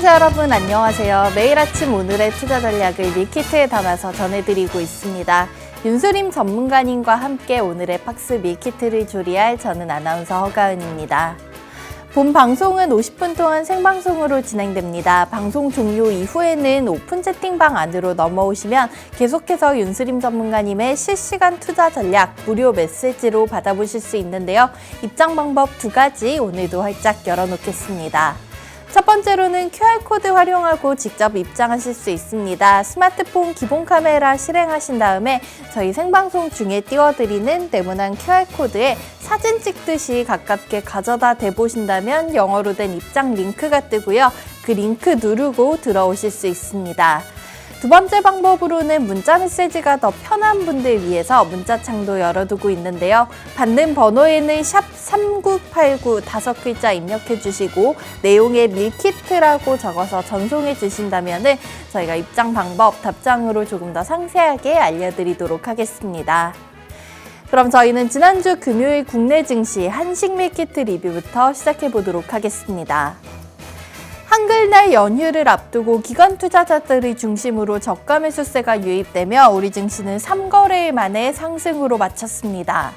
시청자 여러분 안녕하세요. 매일 아침 오늘의 투자 전략을 밀키트에 담아서 전해드리고 있습니다. 윤수림 전문가님과 함께 오늘의 팍스 밀키트를 조리할 저는 아나운서 허가은입니다. 본 방송은 50분 동안 생방송으로 진행됩니다. 방송 종료 이후에는 오픈 채팅방 안으로 넘어오시면 계속해서 윤수림 전문가님의 실시간 투자 전략 무료 메시지로 받아보실 수 있는데요. 입장 방법 2가지 오늘도 활짝 열어놓겠습니다. 첫 번째로는 QR코드 활용하고 직접 입장하실 수 있습니다. 스마트폰 기본 카메라 실행하신 다음에 저희 생방송 중에 띄워드리는 네모난 QR코드에 사진 찍듯이 가깝게 가져다 대보신다면 영어로 된 입장 링크가 뜨고요. 그 링크 누르고 들어오실 수 있습니다. 두 번째 방법으로는 문자 메시지가 더 편한 분들 위해서 문자창도 열어두고 있는데요. 받는 번호에는 샵 3989 5글자 입력해 주시고 내용에 밀키트라고 적어서 전송해 주신다면 저희가 입장 방법 답장으로 조금 더 상세하게 알려드리도록 하겠습니다. 그럼 저희는 지난주 금요일 국내 증시 한식 밀키트 리뷰부터 시작해 보도록 하겠습니다. 한글날 연휴를 앞두고 기관 투자자들을 중심으로 저가 매수세가 유입되며 우리 증시는 3거래일 만에 상승으로 마쳤습니다.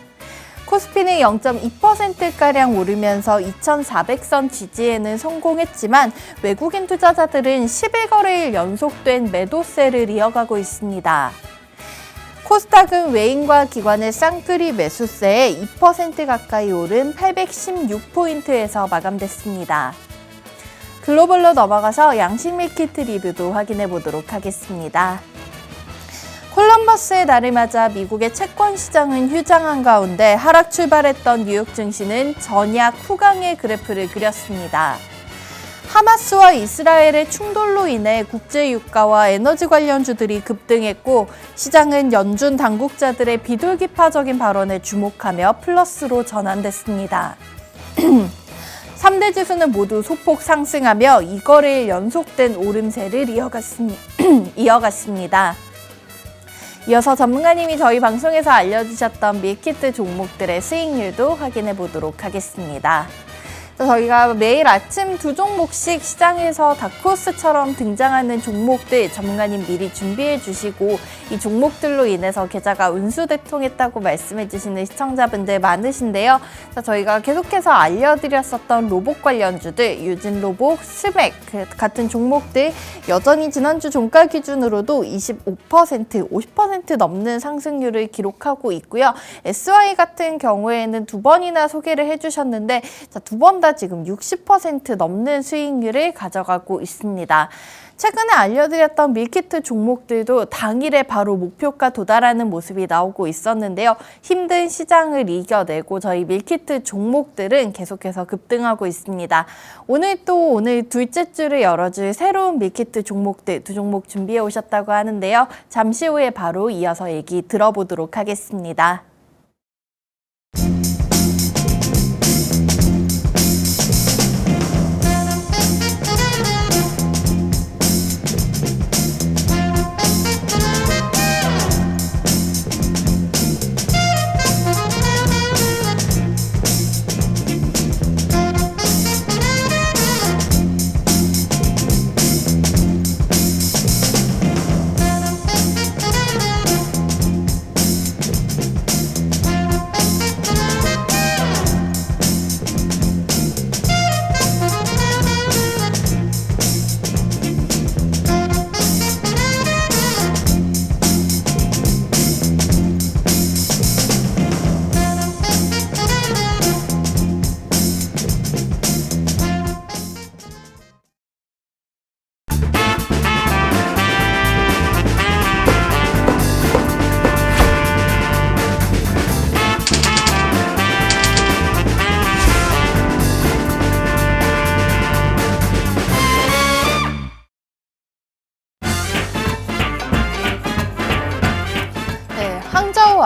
코스피는 0.2%가량 오르면서 2,400선 지지에는 성공했지만 외국인 투자자들은 11거래일 연속된 매도세를 이어가고 있습니다. 코스닥은 외인과 기관의 쌍끌이 매수세에 2% 가까이 오른 816포인트에서 마감됐습니다. 글로벌로 넘어가서 양식 밀키트 리뷰도 확인해 보도록 하겠습니다. 콜럼버스의 날을 맞아 미국의 채권 시장은 휴장한 가운데 하락 출발했던 뉴욕 증시는 전약 후강의 그래프를 그렸습니다. 하마스와 이스라엘의 충돌로 인해 국제 유가와 에너지 관련주들이 급등했고 시장은 연준 당국자들의 비둘기파적인 발언에 주목하며 플러스로 전환됐습니다. 3대 지수는 모두 소폭 상승하며 2거래일 연속된 오름세를 이어갔습니다. 이어서 전문가님이 저희 방송에서 알려주셨던 밀키트 종목들의 수익률도 확인해 보도록 하겠습니다. 저희가 매일 아침 2종목씩 시장에서 다크호스처럼 등장하는 종목들 전문가님 미리 준비해 주시고 이 종목들로 인해서 계좌가 운수대통했다고 말씀해 주시는 시청자분들 많으신데요. 저희가 계속해서 알려드렸었던 로봇 관련주들 유진로봇, 스맥 같은 종목들 여전히 지난주 종가 기준으로도 25%, 50% 넘는 상승률을 기록하고 있고요. SY 같은 경우에는 2번이나 소개를 해주셨는데 두 번 다 지금 60% 넘는 수익률을 가져가고 있습니다. 최근에 알려드렸던 밀키트 종목들도 당일에 바로 목표가 도달하는 모습이 나오고 있었는데요. 힘든 시장을 이겨내고 저희 밀키트 종목들은 계속해서 급등하고 있습니다. 오늘 둘째 주를 열어줄 새로운 밀키트 종목들 2종목 준비해 오셨다고 하는데요. 잠시 후에 바로 이어서 얘기 들어보도록 하겠습니다.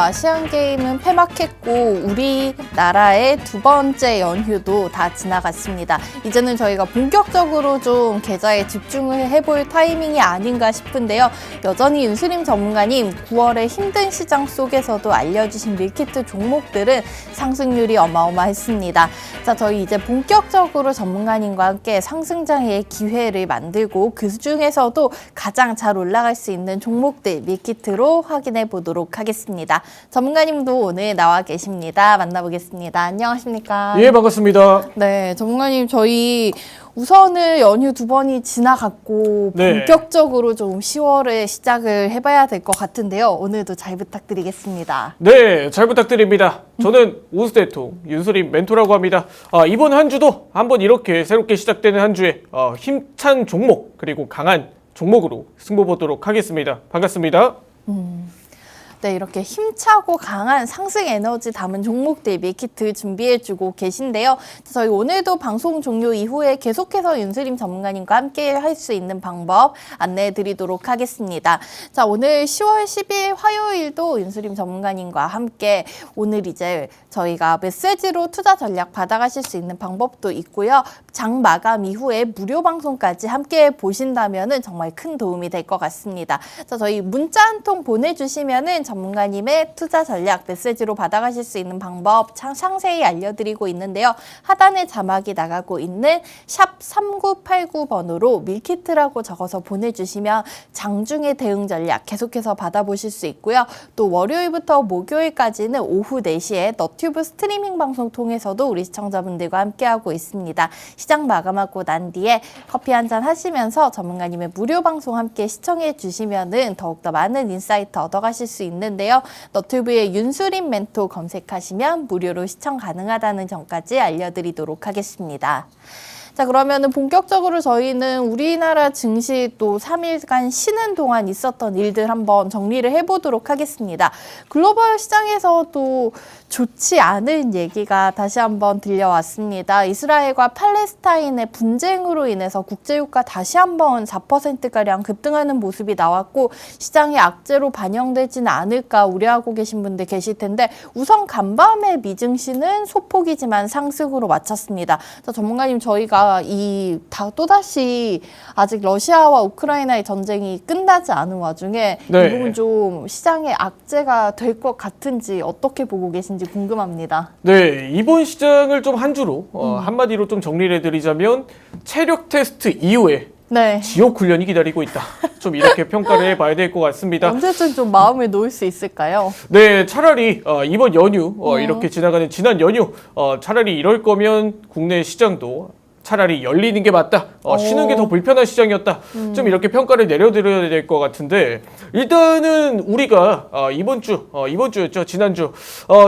아시안게임은 폐막했고 우리나라의 두 번째 연휴도 다 지나갔습니다. 이제는 저희가 본격적으로 좀 계좌에 집중을 해볼 타이밍이 아닌가 싶은데요. 여전히 윤수림 전문가님 9월의 힘든 시장 속에서도 알려주신 밀키트 종목들은 상승률이 어마어마했습니다. 자, 저희 이제 본격적으로 전문가님과 함께 상승장의 기회를 만들고 그 중에서도 가장 잘 올라갈 수 있는 종목들 밀키트로 확인해 보도록 하겠습니다. 전문가님도 오늘 나와 계십니다. 만나보겠습니다. 안녕하십니까? 예, 반갑습니다. 네, 전문가님 저희 우선은 연휴 두 번이 지나갔고 네. 본격적으로 좀 10월에 시작을 해봐야 될 것 같은데요. 오늘도 잘 부탁드리겠습니다. 네, 잘 부탁드립니다. 저는 우스대통 윤수림 멘토라고 합니다. 이번 한 주도 한번 이렇게 새롭게 시작되는 한 주에 힘찬 종목 그리고 강한 종목으로 승부 보도록 하겠습니다. 반갑습니다. 네, 이렇게 힘차고 강한 상승 에너지 담은 종목들 밀키트 준비해주고 계신데요. 저희 오늘도 방송 종료 이후에 계속해서 윤수림 전문가님과 함께 할 수 있는 방법 안내해드리도록 하겠습니다. 자, 오늘 10월 10일 화요일도 윤수림 전문가님과 함께 오늘 이제 저희가 메시지로 투자 전략 받아가실 수 있는 방법도 있고요. 장 마감 이후에 무료 방송까지 함께 보신다면은 정말 큰 도움이 될 것 같습니다. 자, 저희 문자 한 통 보내주시면은 전문가님의 투자 전략 메시지로 받아가실 수 있는 방법 상세히 알려드리고 있는데요. 하단에 자막이 나가고 있는 샵 3989번으로 밀키트라고 적어서 보내주시면 장중의 대응 전략 계속해서 받아보실 수 있고요. 또 월요일부터 목요일까지는 오후 4시에 너튜브 스트리밍 방송 통해서도 우리 시청자분들과 함께하고 있습니다. 시장 마감하고 난 뒤에 커피 한잔 하시면서 전문가님의 무료 방송 함께 시청해 주시면은 더욱더 많은 인사이트 얻어가실 수 있는데요. 너튜브에 윤수림 멘토 검색하시면 무료로 시청 가능하다는 점까지 알려드리도록 하겠습니다. 자, 그러면은 본격적으로 저희는 우리나라 증시 또 3일간 쉬는 동안 있었던 일들 한번 정리를 해보도록 하겠습니다. 글로벌 시장에서도 좋지 않은 얘기가 다시 한번 들려왔습니다. 이스라엘과 팔레스타인의 분쟁으로 인해서 국제유가 다시 한번 4%가량 급등하는 모습이 나왔고 시장의 악재로 반영되지는 않을까 우려하고 계신 분들 계실 텐데 우선 간밤의 미증시는 소폭이지만 상승으로 마쳤습니다. 자, 전문가님 저희가 또다시 아직 러시아와 우크라이나의 전쟁이 끝나지 않은 와중에 네. 이 부분 좀 시장의 악재가 될 것 같은지 어떻게 보고 계신지 궁금합니다. 네, 이번 시장을 좀 한 주로 한마디로 좀 정리를 해드리자면 체력 테스트 이후에 네. 지옥 훈련이 기다리고 있다. 좀 이렇게 평가를 해봐야 될 것 같습니다. 언제쯤 좀 마음을 놓을 수 있을까요? 네, 차라리 이번 연휴 이렇게 지나가는 지난 연휴 차라리 이럴 거면 국내 시장도 차라리 열리는 게 맞다. 쉬는 게 더 불편한 시장이었다. 좀 이렇게 평가를 내려드려야 될 것 같은데 일단은 우리가 이번 주였죠. 지난주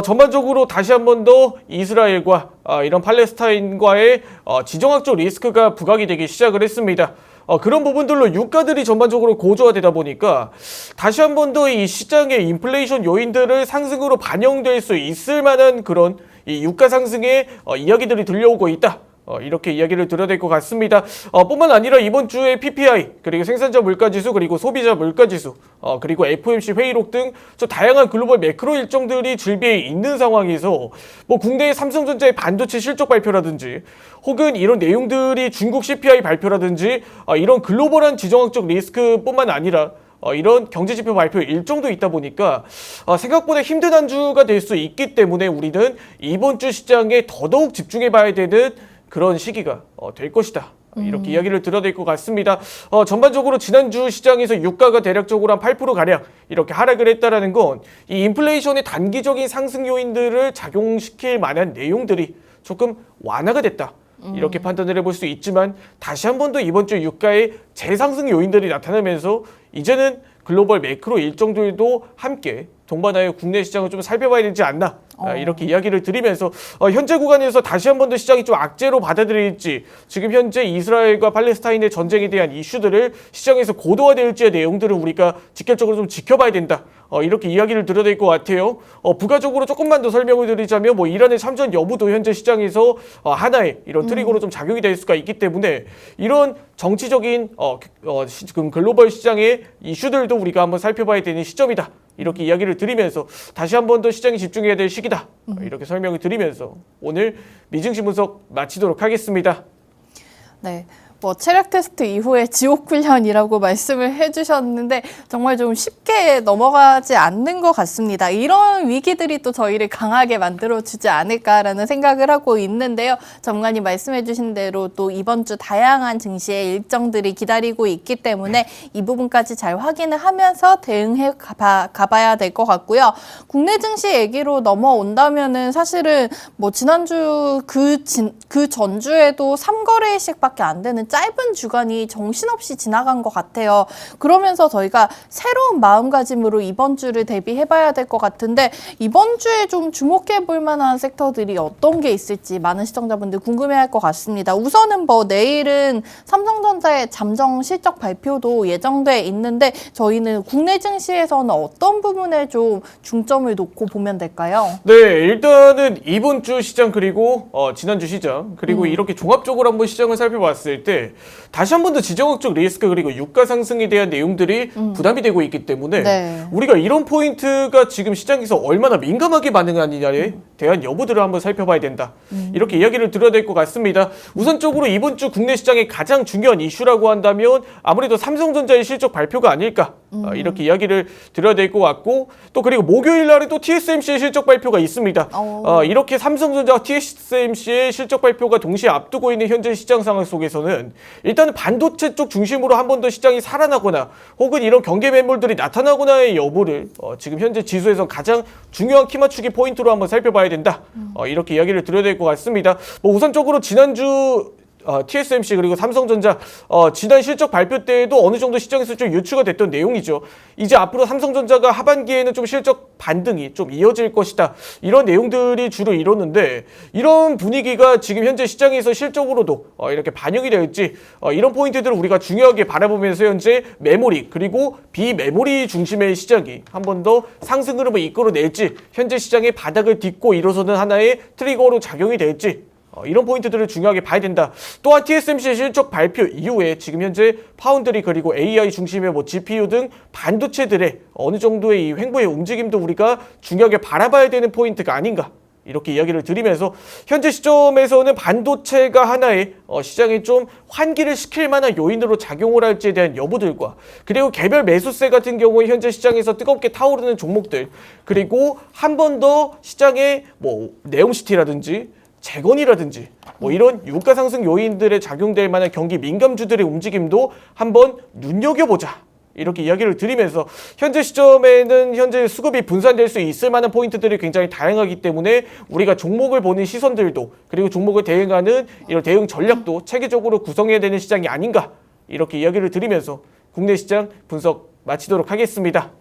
전반적으로 다시 한 번 더 이스라엘과 이런 팔레스타인과의 지정학적 리스크가 부각이 되기 시작을 했습니다. 그런 부분들로 유가들이 전반적으로 고조화되다 보니까 다시 한 번 더 이 시장의 인플레이션 요인들을 상승으로 반영될 수 있을 만한 그런 이 유가 상승의 이야기들이 들려오고 있다. 이렇게 이야기를 드려야 될 것 같습니다. 뿐만 아니라 이번 주에 PPI, 그리고 생산자 물가지수, 그리고 소비자 물가지수, 그리고 FOMC 회의록 등 좀 다양한 글로벌 매크로 일정들이 즐비해 있는 상황에서 뭐 국내의 삼성전자의 반도체 실적 발표라든지 혹은 이런 내용들이 중국 CPI 발표라든지 이런 글로벌한 지정학적 리스크뿐만 아니라 이런 경제지표 발표 일정도 있다 보니까 생각보다 힘든 한 주가 될 수 있기 때문에 우리는 이번 주 시장에 더더욱 집중해봐야 되는 그런 시기가 될 것이다. 이렇게 이야기를 드려야 될 것 같습니다. 전반적으로 지난주 시장에서 유가가 대략적으로 한 8%가량 이렇게 하락을 했다는 건 이 인플레이션의 단기적인 상승 요인들을 작용시킬 만한 내용들이 조금 완화가 됐다. 이렇게 판단을 해볼 수 있지만 다시 한 번 더 이번 주 유가의 재상승 요인들이 나타나면서 이제는 글로벌 매크로 일정들도 함께 동반하여 국내 시장을 좀 살펴봐야 되지 않나 이렇게 이야기를 드리면서 현재 구간에서 다시 한 번 더 시장이 좀 악재로 받아들일지 지금 현재 이스라엘과 팔레스타인의 전쟁에 대한 이슈들을 시장에서 고도화될지의 내용들을 우리가 직접적으로 좀 지켜봐야 된다. 이렇게 이야기를 드려야 될 것 같아요. 부가적으로 조금만 더 설명을 드리자면 뭐 이란의 참전 여부도 현재 시장에서 하나의 이런 트리거로 좀 작용이 될 수가 있기 때문에 이런 정치적인 지금 글로벌 시장의 이슈들도 우리가 한번 살펴봐야 되는 시점이다. 이렇게 이야기를 드리면서 다시 한 번 더 시장에 집중해야 될 시기다. 이렇게 설명을 드리면서 오늘 미증시 분석 마치도록 하겠습니다. 네. 뭐 체력 테스트 이후에 지옥 훈련이라고 말씀을 해주셨는데 정말 좀 쉽게 넘어가지 않는 것 같습니다. 이런 위기들이 또 저희를 강하게 만들어주지 않을까라는 생각을 하고 있는데요. 전문가님 말씀해주신 대로 또 이번 주 다양한 증시의 일정들이 기다리고 있기 때문에 이 부분까지 잘 확인을 하면서 대응해 가봐야 될 것 같고요. 국내 증시 얘기로 넘어온다면은 사실은 뭐 지난주 그 전주에도 3거래일씩밖에 안 되는 짧은 주간이 정신없이 지나간 것 같아요. 그러면서 저희가 새로운 마음가짐으로 이번 주를 대비해봐야 될 것 같은데 이번 주에 좀 주목해볼 만한 섹터들이 어떤 게 있을지 많은 시청자분들 궁금해할 것 같습니다. 우선은 뭐 내일은 삼성전자의 잠정 실적 발표도 예정돼 있는데 저희는 국내 증시에서는 어떤 부분에 좀 중점을 놓고 보면 될까요? 네, 일단은 이번 주 시장 그리고 지난주 시장 그리고 이렇게 종합적으로 한번 시장을 살펴봤을 때 다시 한 번 더 지정학적 리스크 그리고 유가 상승에 대한 내용들이 부담이 되고 있기 때문에 네. 우리가 이런 포인트가 지금 시장에서 얼마나 민감하게 반응하느냐에 대한 여부들을 한번 살펴봐야 된다. 이렇게 이야기를 드려야 될 것 같습니다. 우선적으로 이번 주 국내 시장의 가장 중요한 이슈라고 한다면 아무래도 삼성전자의 실적 발표가 아닐까. 이렇게 이야기를 드려야 될 것 같고 또 그리고 목요일 날에 또 TSMC의 실적 발표가 있습니다. 이렇게 삼성전자와 TSMC의 실적 발표가 동시에 앞두고 있는 현재 시장 상황 속에서는 일단은 반도체 쪽 중심으로 한 번 더 시장이 살아나거나 혹은 이런 경계 매물들이 나타나거나의 여부를 지금 현재 지수에서 가장 중요한 키 맞추기 포인트로 한번 살펴봐야 된다. 이렇게 이야기를 드려야 될 것 같습니다. 뭐 우선적으로 지난주 TSMC 그리고 삼성전자 지난 실적 발표 때에도 어느 정도 시장에서 좀 유추가 됐던 내용이죠. 이제 앞으로 삼성전자가 하반기에는 좀 실적 반등이 좀 이어질 것이다. 이런 내용들이 주로 이뤘는데 이런 분위기가 지금 현재 시장에서 실적으로도 이렇게 반영이 될지 이런 포인트들을 우리가 중요하게 바라보면서 현재 메모리 그리고 비메모리 중심의 시장이 한 번 더 상승 흐름을 이끌어낼지 현재 시장의 바닥을 딛고 일어서는 하나의 트리거로 작용이 될지 이런 포인트들을 중요하게 봐야 된다. 또한 TSMC 실적 발표 이후에 지금 현재 파운드리 그리고 AI 중심의 뭐 GPU 등 반도체들의 어느 정도의 이 횡보의 움직임도 우리가 중요하게 바라봐야 되는 포인트가 아닌가. 이렇게 이야기를 드리면서 현재 시점에서는 반도체가 하나의 시장에 좀 환기를 시킬 만한 요인으로 작용을 할지에 대한 여부들과 그리고 개별 매수세 같은 경우에 현재 시장에서 뜨겁게 타오르는 종목들 그리고 한 번 더 시장에 뭐 네옴시티라든지 재건이라든지 뭐 이런 유가 상승 요인들에 작용될 만한 경기 민감주들의 움직임도 한번 눈여겨보자. 이렇게 이야기를 드리면서 현재 시점에는 현재 수급이 분산될 수 있을 만한 포인트들이 굉장히 다양하기 때문에 우리가 종목을 보는 시선들도 그리고 종목을 대응하는 이런 대응 전략도 체계적으로 구성해야 되는 시장이 아닌가 이렇게 이야기를 드리면서 국내 시장 분석 마치도록 하겠습니다.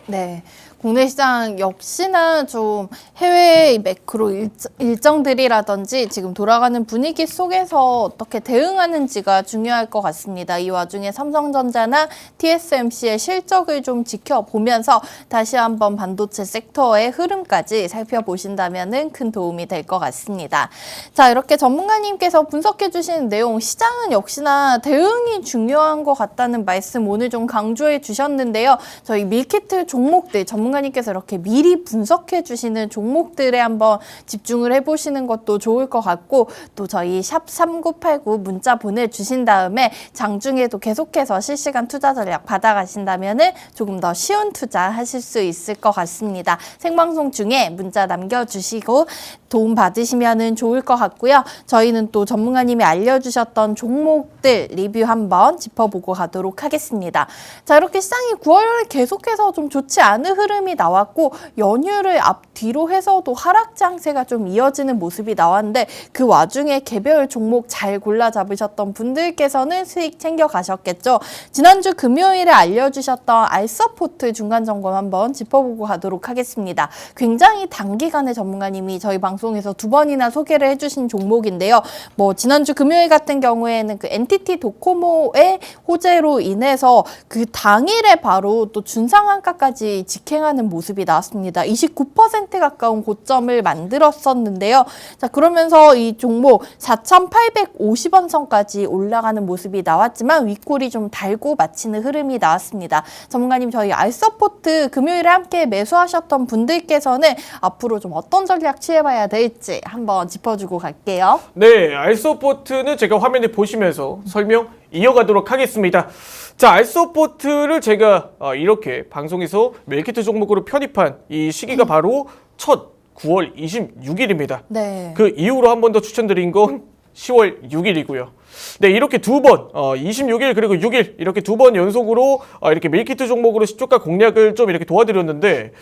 네. 국내 시장 역시나 좀 해외 매크로 일정들이라든지 지금 돌아가는 분위기 속에서 어떻게 대응하는지가 중요할 것 같습니다. 이 와중에 삼성전자나 TSMC의 실적을 좀 지켜보면서 다시 한번 반도체 섹터의 흐름까지 살펴보신다면 큰 도움이 될 것 같습니다. 자, 이렇게 전문가님께서 분석해 주신 내용, 시장은 역시나 대응이 중요한 것 같다는 말씀 오늘 좀 강조해 주셨는데요. 저희 밀키트 종목들 전문가님께서 이렇게 미리 분석해 주시는 종목들에 한번 집중을 해보시는 것도 좋을 것 같고 또 저희 샵 3989 문자 보내주신 다음에 장중에도 계속해서 실시간 투자 전략 받아가신다면 조금 더 쉬운 투자 하실 수 있을 것 같습니다. 생방송 중에 문자 남겨주시고 도움 받으시면 좋을 것 같고요. 저희는 또 전문가님이 알려주셨던 종목들 리뷰 한번 짚어보고 가도록 하겠습니다. 자, 이렇게 시장이 9월에 계속해서 좀 좋지 않은 흐름이 나왔고 연휴를 앞뒤로 해서도 하락 장세가 좀 이어지는 모습이 나왔는데 그 와중에 개별 종목 잘 골라 잡으셨던 분들께서는 수익 챙겨 가셨겠죠. 지난주 금요일에 알려주셨던 알서포트 중간 점검 한번 짚어보고 가도록 하겠습니다. 굉장히 단기간에 전문가님이 저희 방송에서 2번이나 소개를 해주신 종목인데요. 뭐 지난주 금요일 같은 경우에는 그 NTT 도코모의 호재로 인해서 그 당일에 바로 또 준상한가까지 직행하 올라가는 모습이 나왔습니다. 29% 가까운 고점을 만들었었는데요. 자, 그러면서 이 종목 4,850원 선까지 올라가는 모습이 나왔지만 윗골이 좀 달고 마치는 흐름이 나왔습니다. 전문가님, 저희 알서포트 금요일에 함께 매수하셨던 분들께서는 앞으로 좀 어떤 전략 취해봐야 될지 한번 짚어주고 갈게요. 네, 알서포트는 제가 화면에 보시면서 설명 이어가도록 하겠습니다. 자, 알서포트를 제가 이렇게 방송에서 밀키트 종목으로 편입한 이 시기가 바로 첫 9월 26일입니다. 네. 그 이후로 한 번 더 추천드린 건 10월 6일이고요. 네, 이렇게 두 번, 26일 그리고 6일 이렇게 두 번 연속으로 이렇게 밀키트 종목으로 시초가 공략을 좀 이렇게 도와드렸는데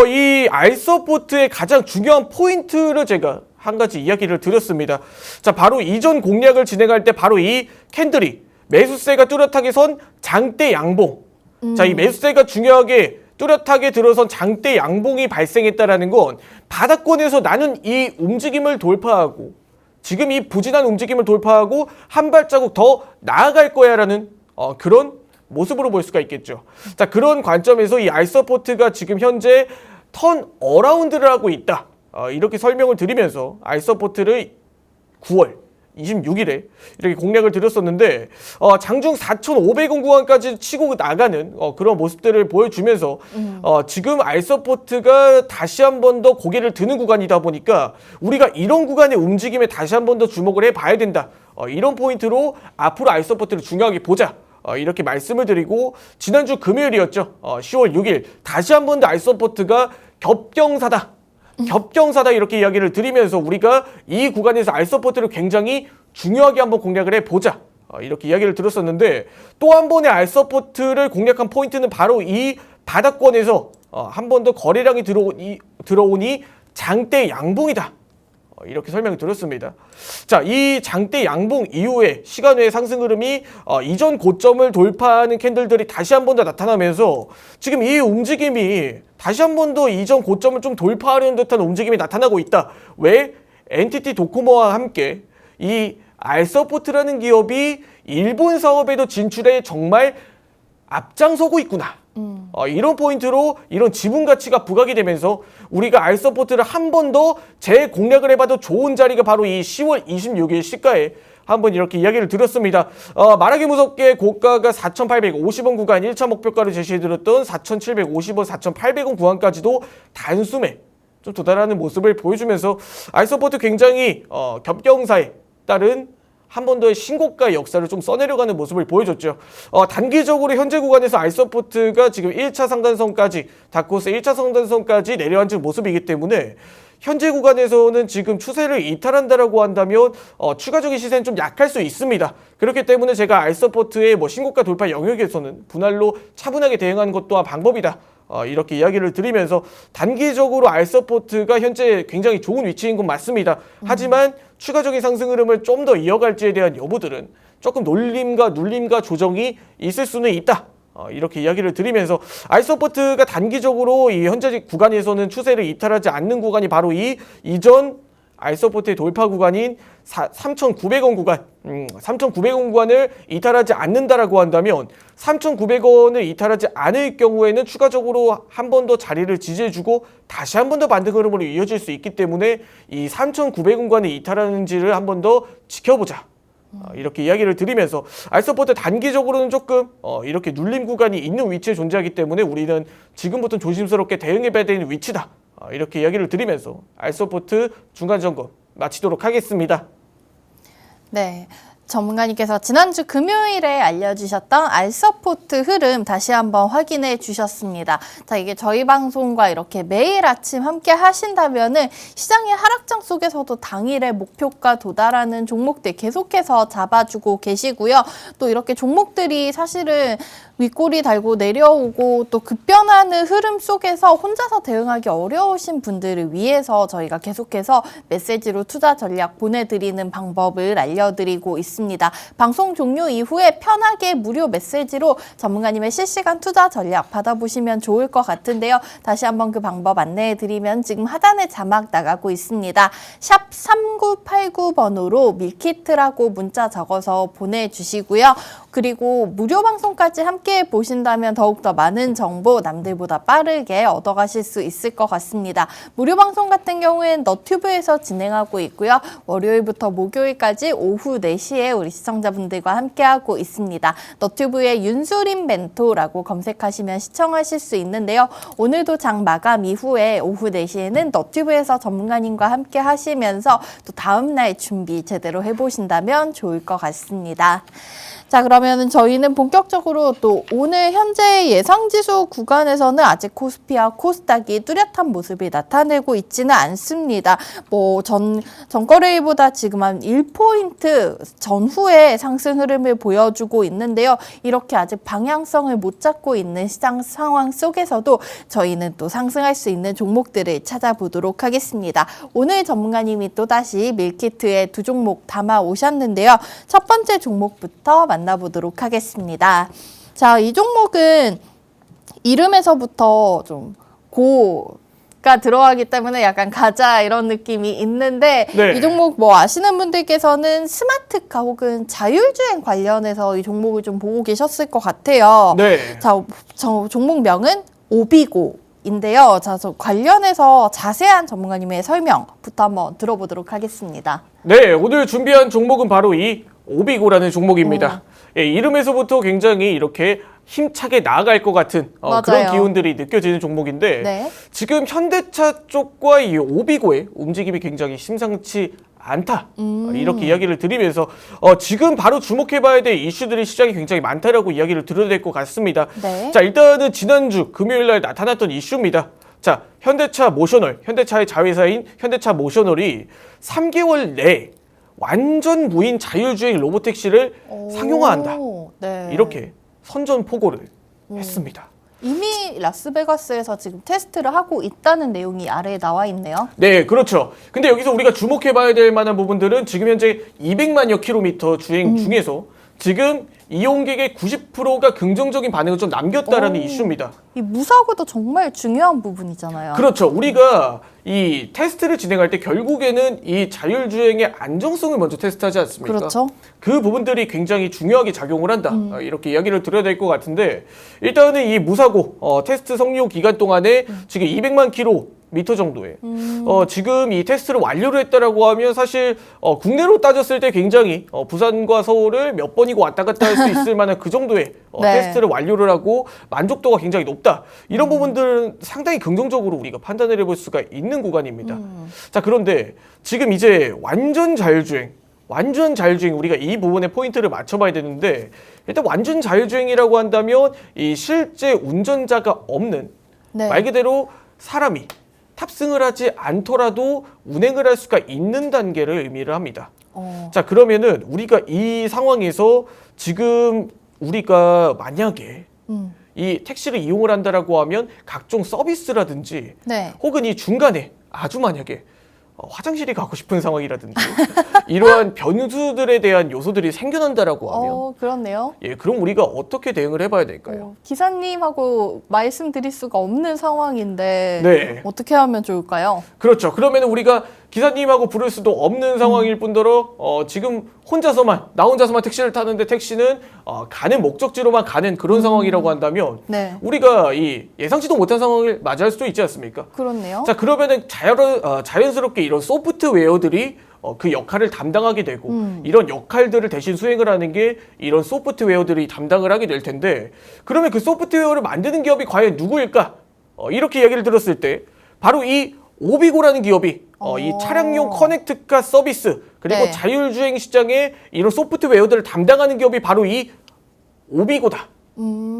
이 알서포트의 가장 중요한 포인트를 제가 한 가지 이야기를 드렸습니다. 자, 바로 이전 공략을 진행할 때 바로 이 캔들이 매수세가 뚜렷하게 선 장대 양봉. 자, 이 매수세가 중요하게 뚜렷하게 들어선 장대 양봉이 발생했다라는 건 바닥권에서 나는 이 움직임을 돌파하고 지금 이 부진한 움직임을 돌파하고 한 발자국 더 나아갈 거야라는 그런 모습으로 볼 수가 있겠죠. 자, 그런 관점에서 이 알서포트가 지금 현재 턴 어라운드를 하고 있다. 이렇게 설명을 드리면서 알서포트를 9월 26일에 이렇게 공략을 드렸었는데 장중 4,500원 구간까지 치고 나가는 그런 모습들을 보여주면서 지금 알서포트가 다시 한 번 더 고개를 드는 구간이다 보니까 우리가 이런 구간의 움직임에 다시 한 번 더 주목을 해봐야 된다. 이런 포인트로 앞으로 알서포트를 중요하게 보자. 이렇게 말씀을 드리고 지난주 금요일이었죠. 10월 6일 다시 한 번 더 알서포트가 겹경사다. 겹경사다 이렇게 이야기를 드리면서 우리가 이 구간에서 알서포트를 굉장히 중요하게 한번 공략을 해보자 이렇게 이야기를 들었었는데 또 한 번의 알서포트를 공략한 포인트는 바로 이 바닥권에서 한 번 더 거래량이 들어오니 장대 양봉이다 이렇게 설명을 드렸습니다. 자, 이 장대 양봉 이후에 시간 외의 상승 흐름이 이전 고점을 돌파하는 캔들들이 다시 한 번 더 나타나면서 지금 이 움직임이 다시 한 번 더 이전 고점을 좀 돌파하려는 듯한 움직임이 나타나고 있다. 왜? NTT 도코모와 함께 이 알서포트라는 기업이 일본 사업에도 진출해 정말 앞장서고 있구나. 이런 포인트로 이런 지분 가치가 부각이 되면서 우리가 알서포트를 한 번 더 재공략을 해봐도 좋은 자리가 바로 이 10월 26일 시가에 한번 이렇게 이야기를 드렸습니다. 말하기 무섭게 고가가 4,850원 구간 1차 목표가를 제시해드렸던 4,750원, 4,800원 구간까지도 단숨에 좀 도달하는 모습을 보여주면서 알서포트 굉장히 겹경사에 따른 한 번 더의 신고가 역사를 좀 써내려가는 모습을 보여줬죠. 단기적으로 현재 구간에서 알서포트가 지금 1차 상단선까지 닥고스 1차 상단선까지 내려앉은 모습이기 때문에 현재 구간에서는 지금 추세를 이탈한다라고 한다면 추가적인 시세는 좀 약할 수 있습니다. 그렇기 때문에 제가 알서포트의 신고가 돌파 영역에서는 분할로 차분하게 대응하는 것 또한 방법이다. 이렇게 이야기를 드리면서 단기적으로 알서포트가 현재 굉장히 좋은 위치인 건 맞습니다. 하지만 추가적인 상승 흐름을 좀 더 이어갈지에 대한 여부들은 조금 놀림과 눌림과 조정이 있을 수는 있다. 이렇게 이야기를 드리면서 알서포트가 단기적으로 이 현재 구간에서는 추세를 이탈하지 않는 구간이 바로 이 이전 알서포트의 돌파 구간인 3,900원 구간, 3,900원 구간을 이탈하지 않는다라고 한다면 3,900원을 이탈하지 않을 경우에는 추가적으로 한 번 더 자리를 지지해주고 다시 한 번 더 반등 흐름으로 이어질 수 있기 때문에 이 3,900원 구간을 이탈하는지를 한 번 더 지켜보자. 이렇게 이야기를 드리면서 알서포트 단기적으로는 조금 이렇게 눌림 구간이 있는 위치에 존재하기 때문에 우리는 지금부터는 조심스럽게 대응해봐야 되는 위치다. 이렇게 이야기를 드리면서 알서포트 중간 점검 마치도록 하겠습니다. 네. 전문가님께서 지난주 금요일에 알려주셨던 알서포트 흐름 다시 한번 확인해 주셨습니다. 자, 이게 저희 방송과 이렇게 매일 아침 함께 하신다면은 시장의 하락장 속에서도 당일의 목표가 도달하는 종목들 계속해서 잡아주고 계시고요. 또 이렇게 종목들이 사실은 윗골이 달고 내려오고 또 급변하는 흐름 속에서 혼자서 대응하기 어려우신 분들을 위해서 저희가 계속해서 메시지로 투자 전략 보내드리는 방법을 알려드리고 있습니다. 방송 종료 이후에 편하게 무료 메시지로 전문가님의 실시간 투자 전략 받아보시면 좋을 것 같은데요. 다시 한번 그 방법 안내해드리면 지금 하단에 자막 나가고 있습니다. 샵 3989번으로 밀키트라고 문자 적어서 보내주시고요. 그리고 무료 방송까지 함께 보신다면 더욱더 많은 정보 남들보다 빠르게 얻어가실 수 있을 것 같습니다. 무료 방송 같은 경우엔 너튜브에서 진행하고 있고요. 월요일부터 목요일까지 오후 4시에 우리 시청자분들과 함께하고 있습니다. 너튜브에 윤수림 멘토라고 검색하시면 시청하실 수 있는데요. 오늘도 장 마감 이후에 오후 4시에는 너튜브에서 전문가님과 함께 하시면서 또 다음날 준비 제대로 해보신다면 좋을 것 같습니다. 자, 그러면은 저희는 본격적으로 또 오늘 현재 예상지수 구간에서는 아직 코스피와 코스닥이 뚜렷한 모습이 나타내고 있지는 않습니다. 뭐 전거래일보다 지금 한 1포인트 전후의 상승 흐름을 보여주고 있는데요. 이렇게 아직 방향성을 못 잡고 있는 시장 상황 속에서도 저희는 또 상승할 수 있는 종목들을 찾아보도록 하겠습니다. 오늘 전문가님이 또다시 밀키트에 두 종목 담아 오셨는데요. 첫 번째 종목부터 만나보도록 하겠습니다. 자, 이 종목은 이름에서부터 좀 고가 들어가기 때문에 약간 가자 이런 느낌이 있는데 네. 이 종목 뭐 아시는 분들께서는 스마트카 혹은 자율주행 관련해서 이 종목을 좀 보고 계셨을 것 같아요. 네. 자, 종목명은 오비고인데요. 자, 저 관련해서 자세한 전문가님의 설명부터 한번 들어보도록 하겠습니다. 네, 오늘 준비한 종목은 바로 이 오비고라는 종목입니다. 예, 이름에서부터 굉장히 이렇게 힘차게 나아갈 것 같은 그런 맞아요. 기운들이 느껴지는 종목인데 네. 지금 현대차 쪽과 이 오비고의 움직임이 굉장히 심상치 않다. 이렇게 이야기를 드리면서 지금 바로 주목해봐야 될 이슈들이 시장에 굉장히 많다라고 이야기를 드려야 될 것 같습니다. 네. 자, 일단은 지난주 금요일 날 나타났던 이슈입니다. 자, 현대차 모셔널, 현대차의 자회사인 현대차 모셔널이 3개월 내에 완전 무인 자율주행 로보택시를 상용화한다. 네. 이렇게 선전포고를 했습니다. 이미 라스베가스에서 지금 테스트를 하고 있다는 내용이 아래에 나와 있네요. 네, 그렇죠. 근데 여기서 우리가 주목해봐야 될 만한 부분들은 지금 현재 200만여 킬로미터 주행 중에서 지금 이용객의 90%가 긍정적인 반응을 좀 남겼다라는 이슈입니다. 이 무사고도 정말 중요한 부분이잖아요. 그렇죠. 우리가 이 테스트를 진행할 때 결국에는 이 자율주행의 안정성을 먼저 테스트하지 않습니까? 그렇죠. 그 부분들이 굉장히 중요하게 작용을 한다. 이렇게 이야기를 드려야 될 것 같은데 일단은 이 무사고 테스트 성료 기간 동안에 지금 200만 킬로미터 정도의 지금 이 테스트를 완료를 했다라고 하면 사실 국내로 따졌을 때 굉장히 부산과 서울을 몇 번이고 왔다 갔다 할 수 있을 만한 그 정도의 네. 테스트를 완료를 하고 만족도가 굉장히 높다. 이런 부분들은 상당히 긍정적으로 우리가 판단을 해볼 수가 있는 구간입니다. 자, 그런데 지금 이제 완전 자율주행 우리가 이 부분에 포인트를 맞춰봐야 되는데 일단 완전 자율주행이라고 한다면 이 실제 운전자가 없는 네. 말 그대로 사람이 탑승을 하지 않더라도 운행을 할 수가 있는 단계를 의미를 합니다. 자, 그러면은 우리가 이 상황에서 지금 우리가 만약에 이 택시를 이용을 한다라고 하면 각종 서비스라든지 네. 혹은 이 중간에 아주 만약에 화장실이 가고 싶은 상황이라든지 이러한 변수들에 대한 요소들이 생겨난다라고 하면 그렇네요. 예, 그럼 우리가 어떻게 대응을 해봐야 될까요? 기사님하고 말씀드릴 수가 없는 상황인데 네. 어떻게 하면 좋을까요? 그렇죠. 그러면 우리가 기사님하고 부를 수도 없는 상황일 뿐더러 지금 나 혼자서만 택시를 타는데 택시는 가는 목적지로만 가는 그런 상황이라고 한다면 네. 우리가 이 예상치도 못한 상황을 맞이할 수도 있지 않습니까? 그렇네요. 자, 그러면은 자연스럽게 이런 소프트웨어들이 그 역할을 담당하게 되고 이런 역할들을 대신 수행을 하는 게 이런 소프트웨어들이 담당을 하게 될 텐데 그러면 그 소프트웨어를 만드는 기업이 과연 누구일까? 이렇게 이야기를 들었을 때 바로 이 오비고라는 기업이 이 차량용 커넥트카 서비스 그리고 네. 자율주행 시장에 이런 소프트웨어들을 담당하는 기업이 바로 이 오비고다.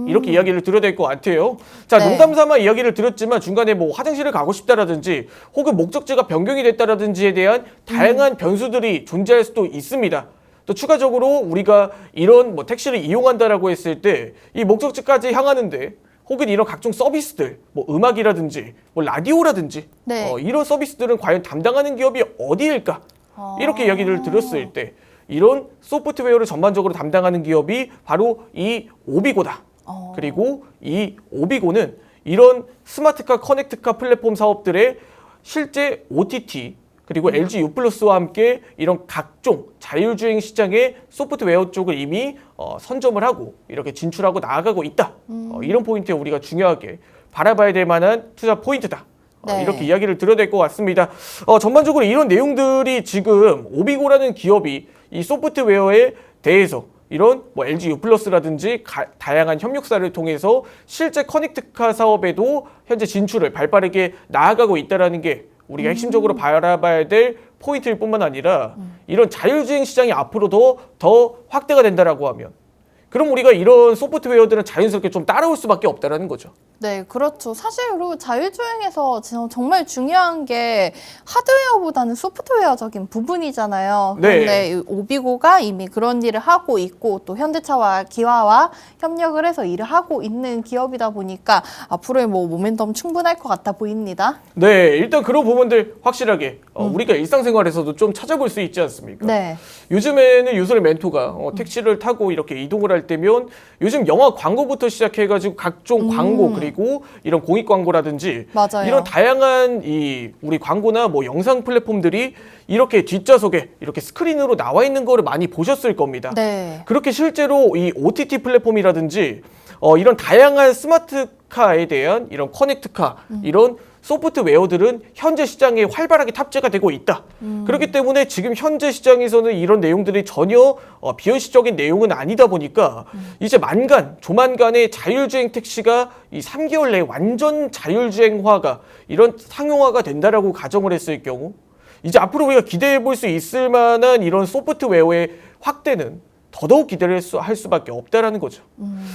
이렇게 이야기를 드려야 될 것 같아요. 자, 네. 농담 삼아 이야기를 드렸지만 중간에 뭐 화장실을 가고 싶다라든지 혹은 목적지가 변경이 됐다라든지에 대한 다양한 변수들이 존재할 수도 있습니다. 또 추가적으로 우리가 이런 뭐 택시를 이용한다라고 했을 때 이 목적지까지 향하는데 혹은 이런 각종 서비스들, 뭐 음악이라든지 뭐 라디오라든지 네. 이런 서비스들은 과연 담당하는 기업이 어디일까? 이렇게 이야기를 들었을 때 이런 소프트웨어를 전반적으로 담당하는 기업이 바로 이 오비고다. 그리고 이 오비고는 이런 스마트카 커넥트카 플랫폼 사업들의 실제 OTT 그리고 LG U+와 함께 이런 각종 자율주행 시장의 소프트웨어 쪽을 이미 선점을 하고 이렇게 진출하고 나아가고 있다. 이런 포인트에 우리가 중요하게 바라봐야 될 만한 투자 포인트다. 네. 이렇게 이야기를 드려야 될 것 같습니다. 전반적으로 이런 내용들이 지금 오비고라는 기업이 이 소프트웨어에 대해서 이런 뭐 LG U+라든지 다양한 협력사를 통해서 실제 커넥트카 사업에도 현재 진출을 발빠르게 나아가고 있다는 게 우리가 핵심적으로 바라봐야 될 포인트일 뿐만 아니라 이런 자율주행 시장이 앞으로도 더 확대가 된다라고 하면 그럼 우리가 이런 소프트웨어들은 자연스럽게 좀 따라올 수밖에 없다라는 거죠. 네, 그렇죠. 사실 그리고 자율주행에서 정말 중요한 게 하드웨어보다는 소프트웨어적인 부분이잖아요. 그런데 네. 이 오비고가 이미 그런 일을 하고 있고 또 현대차와 기아와 협력을 해서 일을 하고 있는 기업이다 보니까 앞으로의 뭐 모멘텀 충분할 것 같아 보입니다. 네, 일단 그런 부분들 확실하게 우리가 일상생활에서도 좀 찾아볼 수 있지 않습니까? 네. 요즘에는 유솔의 멘토가 택시를 타고 이렇게 이동을 할 때면 요즘 영화 광고부터 시작해가지고 각종 광고 그리고 이런 공익 광고라든지 맞아요. 이런 다양한 우리 광고나 뭐 영상 플랫폼들이 이렇게 뒷좌석에 이렇게 스크린으로 나와 있는 거를 많이 보셨을 겁니다. 네. 그렇게 실제로 이 OTT 플랫폼이라든지 이런 다양한 스마트카에 대한 이런 커넥트카 이런 소프트웨어들은 현재 시장에 활발하게 탑재가 되고 있다. 그렇기 때문에 지금 현재 시장에서는 이런 내용들이 전혀 비현실적인 내용은 아니다 보니까 이제 조만간에 자율주행 택시가 이 3개월 내에 완전 자율주행화가 이런 상용화가 된다라고 가정을 했을 경우 이제 앞으로 우리가 기대해 볼 수 있을 만한 이런 소프트웨어의 확대는 더더욱 기대를 할 수밖에 없다라는 거죠.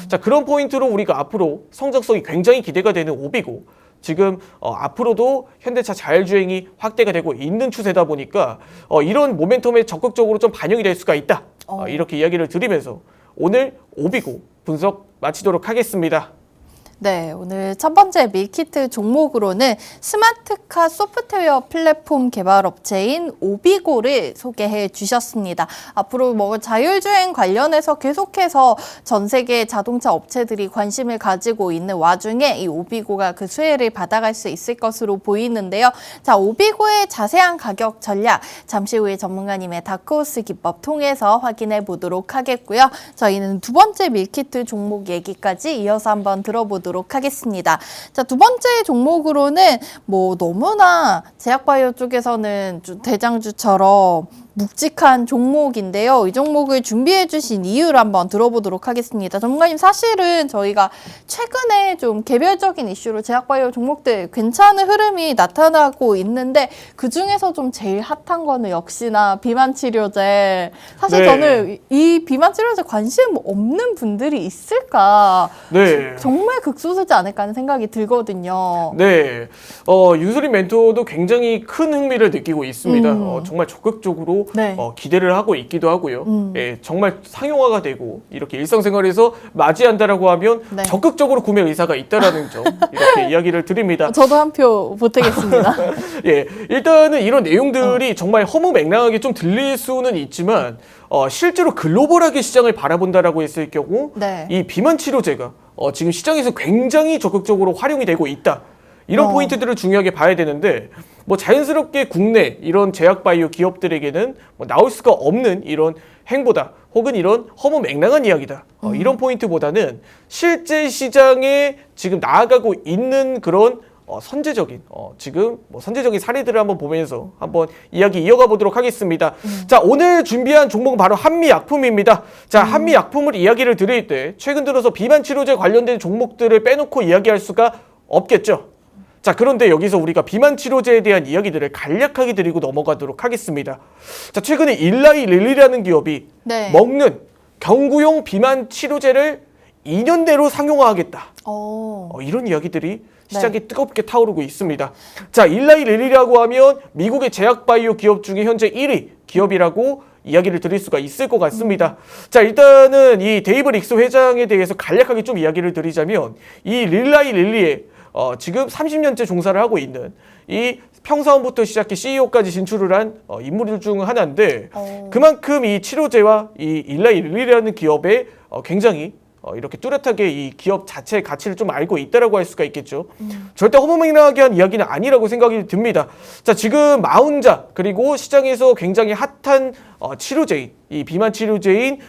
자, 그런 포인트로 우리가 앞으로 성장성이 굉장히 기대가 되는 오비고 지금 앞으로도 현대차 자율주행이 확대가 되고 있는 추세다 보니까 이런 모멘텀에 적극적으로 좀 반영이 될 수가 있다. 이렇게 이야기를 드리면서 오늘 오비고 분석 마치도록 하겠습니다. 네, 오늘 첫 번째 밀키트 종목으로는 스마트카 소프트웨어 플랫폼 개발 업체인 오비고를 소개해 주셨습니다. 앞으로 뭐 자율주행 관련해서 계속해서 전 세계 자동차 업체들이 관심을 가지고 있는 와중에 이 오비고가 그 수혜를 받아갈 수 있을 것으로 보이는데요. 자, 오비고의 자세한 가격 전략 잠시 후에 전문가님의 다크호스 기법 통해서 확인해 보도록 하겠고요. 저희는 두 번째 밀키트 종목 얘기까지 이어서 한번 들어보도록 하겠습니다. 자, 두 번째 종목으로는 뭐 너무나 제약바이오 쪽에서는 대장주처럼 묵직한 종목인데요. 이 종목을 준비해 주신 이유를 한번 들어보도록 하겠습니다. 전문가님, 사실은 저희가 최근에 좀 개별적인 이슈로 제약바이오 종목들 괜찮은 흐름이 나타나고 있는데 그중에서 좀 제일 핫한 거는 역시나 비만치료제. 사실 네. 저는 이 비만치료제 관심 없는 분들이 있을까? 네. 정말 극소수지 않을까 하는 생각이 들거든요. 네, 유소린 멘토도 굉장히 큰 흥미를 느끼고 있습니다. 정말 적극적으로 네. 기대를 하고 있기도 하고요. 예, 정말 상용화가 되고 이렇게 일상생활에서 맞이한다라고 하면 네. 적극적으로 구매 의사가 있다라는 점 이렇게 이야기를 드립니다. 저도 한 표 보태겠습니다. 예, 일단은 이런 내용들이 정말 허무맹랑하게 좀 들릴 수는 있지만 실제로 글로벌하게 시장을 바라본다라고 했을 경우 네. 이 비만 치료제가 지금 시장에서 굉장히 적극적으로 활용이 되고 있다. 이런 포인트들을 중요하게 봐야 되는데 뭐 자연스럽게 국내 이런 제약바이오 기업들에게는 뭐 나올 수가 없는 이런 행보다 혹은 이런 허무맹랑한 이야기다. 이런 포인트보다는 실제 시장에 지금 나아가고 있는 그런 선제적인 지금 뭐 선제적인 사례들을 한번 보면서 한번 이야기 이어가 보도록 하겠습니다. 자, 오늘 준비한 종목은 바로 한미약품입니다. 자, 한미약품을 이야기를 드릴 때 최근 들어서 비만 치료제 관련된 종목들을 빼놓고 이야기할 수가 없겠죠. 자, 그런데 여기서 우리가 비만 치료제에 대한 이야기들을 간략하게 드리고 넘어가도록 하겠습니다. 자, 최근에 일라이 릴리라는 기업이 네. 먹는 경구용 비만 치료제를 2년 내로 상용화하겠다. 이런 이야기들이 시장에 뜨겁게 타오르고 있습니다. 자, 일라이 릴리라고 하면 미국의 제약바이오 기업 중에 현재 1위 기업이라고 이야기를 드릴 수가 있을 것 같습니다. 자, 일단은 이 데이브 릭스 회장에 대해서 간략하게 좀 이야기를 드리자면 이 일라이 릴리에 지금 30년째 종사를 하고 있는 이 평사원부터 시작해 CEO까지 진출을 한 인물 중 하나인데 그만큼 이 치료제와 이 일라이 릴리라는 기업에 굉장히 이렇게 뚜렷하게 이 기업 자체의 가치를 좀 알고 있다라고 할 수가 있겠죠. 절대 허무맹랑하게 한 이야기는 아니라고 생각이 듭니다. 자, 지금 마운자 그리고 시장에서 굉장히 핫한 치료제인, 이 비만 치료제인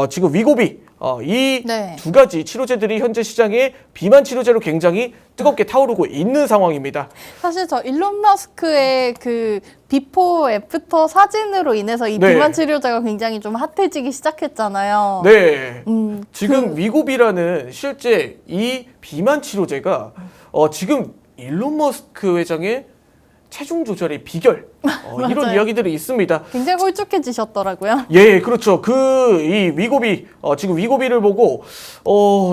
지금 위고비 이 두 가지 치료제들이 현재 시장에 비만 치료제로 굉장히 뜨겁게 타오르고 있는 상황입니다. 사실 저 일론 머스크의 그 비포 애프터 사진으로 인해서 이 네. 비만 치료제가 굉장히 좀 핫해지기 시작했잖아요. 네. 지금 위고비라는 실제 이 비만 치료제가 지금 일론 머스크 회장의 체중 조절의 비결 이런 맞아요. 이야기들이 있습니다. 굉장히 홀쭉해지셨더라고요. 예, 그렇죠. 이 위고비, 지금 위고비를 보고,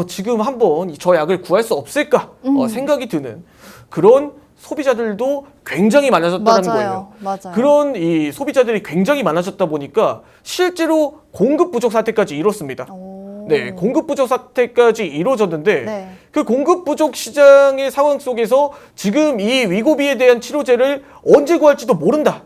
지금 한번 저 약을 구할 수 없을까, 생각이 드는 그런 소비자들도 굉장히 많아졌다는 거예요. 맞아요. 그런 이 소비자들이 굉장히 많아졌다 보니까 실제로 공급 부족 사태까지 이뤘습니다. 네, 공급 부족 사태까지 이루어졌는데 네. 그 공급 부족 시장의 상황 속에서 지금 이 위고비에 대한 치료제를 언제 구할지도 모른다.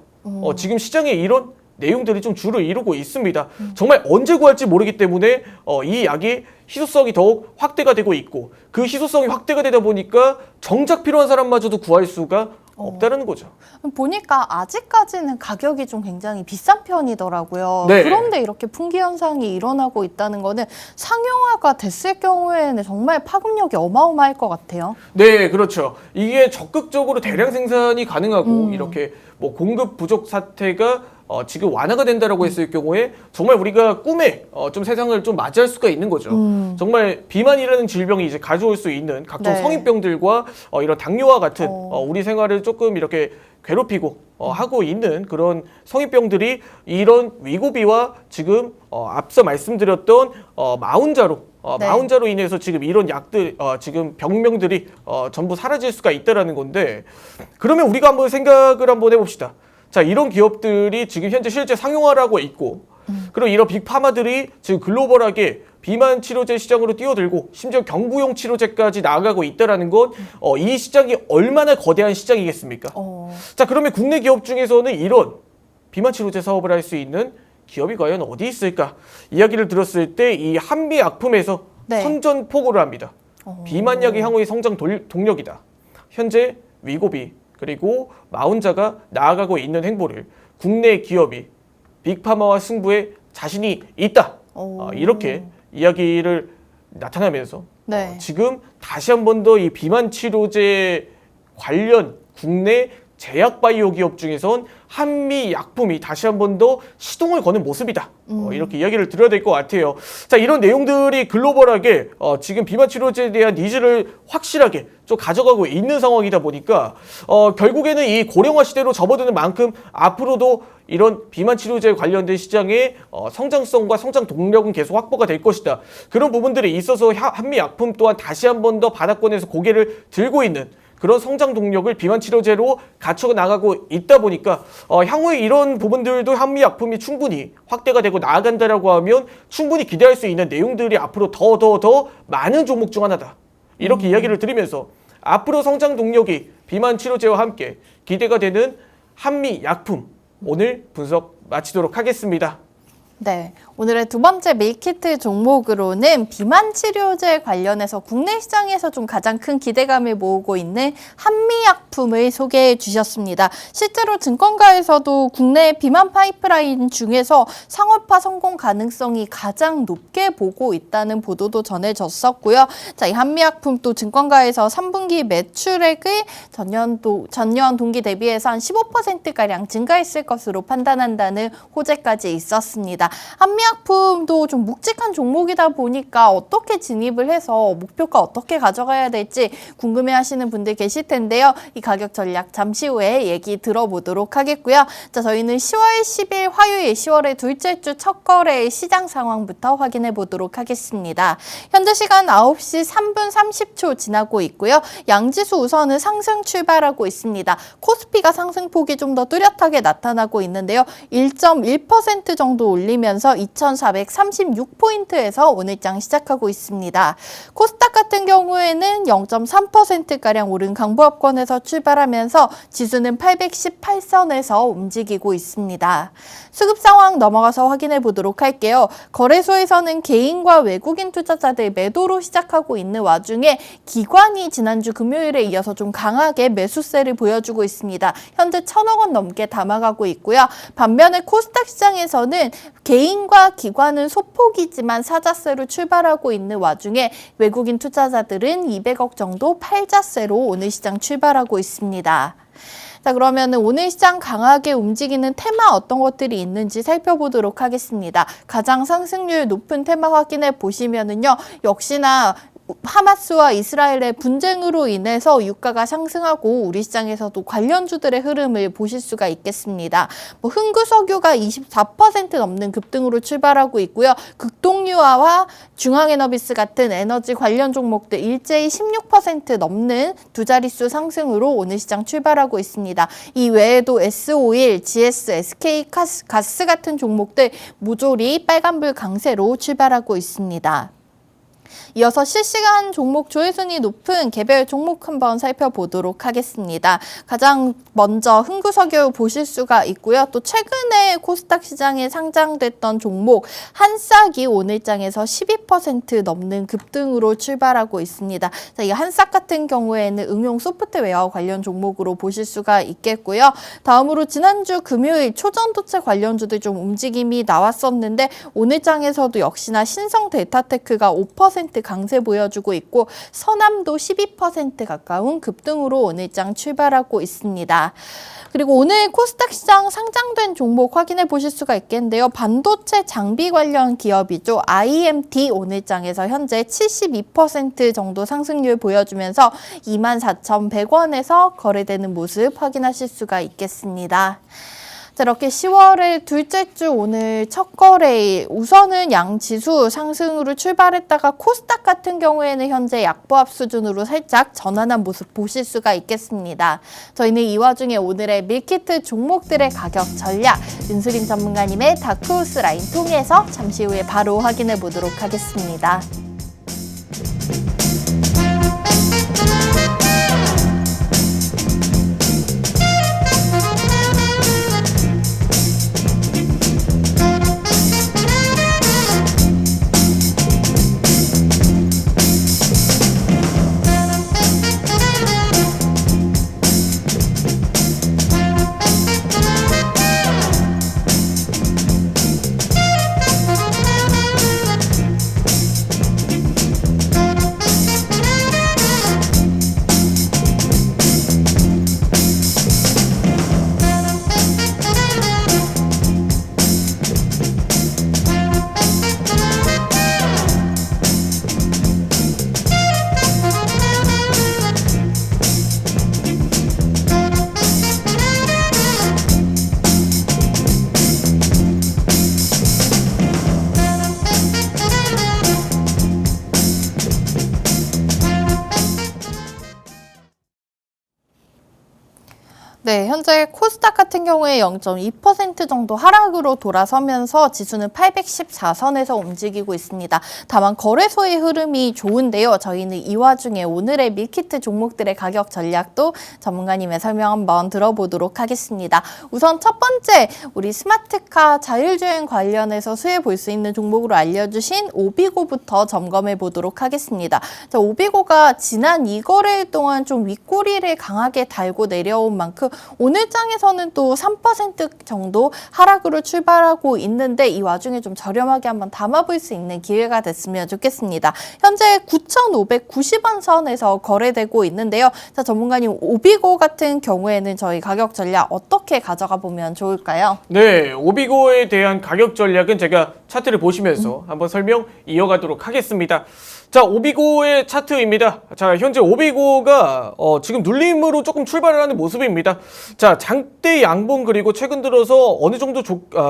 지금 시장에 이런 내용들이 좀 주를 이루고 있습니다. 정말 언제 구할지 모르기 때문에 이 약이 희소성이 더욱 확대가 되고 있고 그 희소성이 확대가 되다 보니까 정작 필요한 사람마저도 구할 수가 없다는 거죠. 보니까 아직까지는 가격이 좀 굉장히 비싼 편이더라고요. 네. 그런데 이렇게 풍기 현상이 일어나고 있다는 거는 상용화가 됐을 경우에는 정말 파급력이 어마어마할 것 같아요. 네, 그렇죠. 이게 적극적으로 대량 생산이 가능하고 이렇게 뭐 공급 부족 사태가 지금 완화가 된다라고 했을 경우에 정말 우리가 꿈에 좀 세상을 좀 맞이할 수가 있는 거죠. 정말 비만이라는 질병이 이제 가져올 수 있는 각종 네. 성인병들과 이런 당뇨와 같은 우리 생활을 조금 이렇게 괴롭히고 하고 있는 그런 성인병들이 이런 위고비와 지금 앞서 말씀드렸던 마운자로 네. 마운자로 인해서 지금 이런 약들 지금 병명들이 전부 사라질 수가 있다라는 건데 그러면 우리가 한번 생각을 한번 해봅시다. 자, 이런 기업들이 지금 현재 실제 상용화라고 있고 그리고 이런 빅파마들이 지금 글로벌하게 비만 치료제 시장으로 뛰어들고 심지어 경구용 치료제까지 나아가고 있다라는 건 이 시장이 얼마나 거대한 시장이겠습니까? 자, 그러면 국내 기업 중에서는 이런 비만 치료제 사업을 할 수 있는 기업이 과연 어디 있을까? 이야기를 들었을 때 이 한미약품에서 네. 선전포고를 합니다. 비만약이 향후의 성장 동력이다. 현재 위고비 그리고 마운자가 나아가고 있는 행보를 국내 기업이 빅파마와 승부에 자신이 있다. 이렇게 이야기를 나타나면서 네. 지금 다시 한 번 더 이 비만 치료제 관련 국내 제약바이오 기업 중에선 한미약품이 다시 한 번 더 시동을 거는 모습이다. 이렇게 이야기를 드려야 될 것 같아요. 자, 이런 내용들이 글로벌하게 지금 비만 치료제에 대한 니즈를 확실하게 좀 가져가고 있는 상황이다 보니까 결국에는 이 고령화 시대로 접어드는 만큼 앞으로도 이런 비만 치료제 관련된 시장의 성장성과 성장 동력은 계속 확보가 될 것이다. 그런 부분들이 있어서 한미약품 또한 다시 한 번 더 바닥권에서 고개를 들고 있는 그런 성장 동력을 비만 치료제로 갖춰 나가고 있다 보니까 향후에 이런 부분들도 한미약품이 충분히 확대가 되고 나아간다라고 하면 충분히 기대할 수 있는 내용들이 앞으로 더 많은 종목 중 하나다. 이렇게 이야기를 드리면서 앞으로 성장 동력이 비만 치료제와 함께 기대가 되는 한미약품 오늘 분석 마치도록 하겠습니다. 네, 오늘의 두 번째 밀키트 종목으로는 비만 치료제 관련해서 국내 시장에서 좀 가장 큰 기대감을 모으고 있는 한미약품을 소개해 주셨습니다. 실제로 증권가에서도 국내 비만 파이프라인 중에서 상업화 성공 가능성이 가장 높게 보고 있다는 보도도 전해졌었고요. 자, 이 한미약품 또 증권가에서 3분기 매출액을 전년 동기 대비해서 한 15%가량 증가했을 것으로 판단한다는 호재까지 있었습니다. 한미약품도 좀 묵직한 종목이다 보니까 어떻게 진입을 해서 목표가 어떻게 가져가야 될지 궁금해하시는 분들 계실 텐데요. 이 가격 전략 잠시 후에 얘기 들어보도록 하겠고요. 자, 저희는 10월 10일 화요일 10월의 둘째 주 첫 거래의 시장 상황부터 확인해 보도록 하겠습니다. 현재 시간 9시 3분 30초 지나고 있고요. 양지수 우선은 상승 출발하고 있습니다. 코스피가 상승폭이 좀 더 뚜렷하게 나타나고 있는데요. 1.1% 정도 올린 올리면서 2,436포인트에서 오늘장 시작하고 있습니다. 코스닥 같은 경우에는 0.3%가량 오른 강보합권에서 출발하면서 지수는 818선에서 움직이고 있습니다. 수급 상황 넘어가서 확인해 보도록 할게요. 거래소에서는 개인과 외국인 투자자들 매도로 시작하고 있는 와중에 기관이 지난주 금요일에 이어서 좀 강하게 매수세를 보여주고 있습니다. 현재 1,000억 원 넘게 담아가고 있고요. 반면에 코스닥 시장에서는 개인과 기관은 소폭이지만 사자세로 출발하고 있는 와중에 외국인 투자자들은 200억 정도 팔자세로 오늘 시장 출발하고 있습니다. 자, 그러면은 오늘 시장 강하게 움직이는 테마 어떤 것들이 있는지 살펴보도록 하겠습니다. 가장 상승률 높은 테마 확인해 보시면은요, 역시나 하마스와 이스라엘의 분쟁으로 인해서 유가가 상승하고 우리 시장에서도 관련주들의 흐름을 보실 수가 있겠습니다. 흥구석유가 24% 넘는 급등으로 출발하고 있고요. 극동유화와 중앙에너비스 같은 에너지 관련 종목들 일제히 16% 넘는 두 자릿수 상승으로 오늘 시장 출발하고 있습니다. 이 외에도 S-오일, GS, SK 가스 같은 종목들 모조리 빨간불 강세로 출발하고 있습니다. 이어서 실시간 종목 조회순위 높은 개별 종목 한번 살펴보도록 하겠습니다. 가장 먼저 흥구석유 보실 수가 있고요. 또 최근에 코스닥 시장에 상장됐던 종목 한싹이 오늘장에서 12% 넘는 급등으로 출발하고 있습니다. 자, 이 한싹 같은 경우에는 응용 소프트웨어 관련 종목으로 보실 수가 있겠고요. 다음으로 지난주 금요일 초전도체 관련주들 좀 움직임이 나왔었는데 오늘장에서도 역시나 신성 델타테크가 5% 강세 보여주고 있고 서남도 12% 가까운 급등으로 오늘장 출발하고 있습니다. 그리고 오늘 코스닥 시장 상장된 종목 확인해 보실 수가 있겠는데요. 반도체 장비 관련 기업이죠. IMT 오늘장에서 현재 72% 정도 상승률 보여주면서 24,100원에서 거래되는 모습 확인하실 수가 있겠습니다. 자, 이렇게 10월의 둘째 주 오늘 첫 거래일 우선은 양지수 상승으로 출발했다가 코스닥 같은 경우에는 현재 약보합 수준으로 살짝 전환한 모습 보실 수가 있겠습니다. 저희는 이 와중에 오늘의 밀키트 종목들의 가격 전략 윤수림 전문가님의 다크호스 라인 통해서 잠시 후에 바로 확인해 보도록 하겠습니다. 네, 현재 코스닥 같은 경우에 0.2% 정도 하락으로 돌아서면서 지수는 814선에서 움직이고 있습니다. 다만 거래소의 흐름이 좋은데요. 저희는 이 와중에 오늘의 밀키트 종목들의 가격 전략도 전문가님의 설명 한번 들어보도록 하겠습니다. 우선 첫 번째, 우리 스마트카 자율주행 관련해서 수혜 볼 수 있는 종목으로 알려주신 오비고부터 점검해 보도록 하겠습니다. 자, 오비고가 지난 2거래일 동안 좀 윗꼬리를 강하게 달고 내려온 만큼 오늘 장에서는 또 3% 정도 하락으로 출발하고 있는데 이 와중에 좀 저렴하게 한번 담아볼 수 있는 기회가 됐으면 좋겠습니다. 현재 9,590원 선에서 거래되고 있는데요. 자, 전문가님 오비고 같은 경우에는 저희 가격 전략 어떻게 가져가 보면 좋을까요? 네, 오비고에 대한 가격 전략은 제가 차트를 보시면서 한번 설명 이어가도록 하겠습니다. 자, 오비고의 차트입니다. 자, 현재 오비고가 지금 눌림으로 조금 출발을 하는 모습입니다. 자, 장대 양봉 그리고 최근 들어서 어느 정도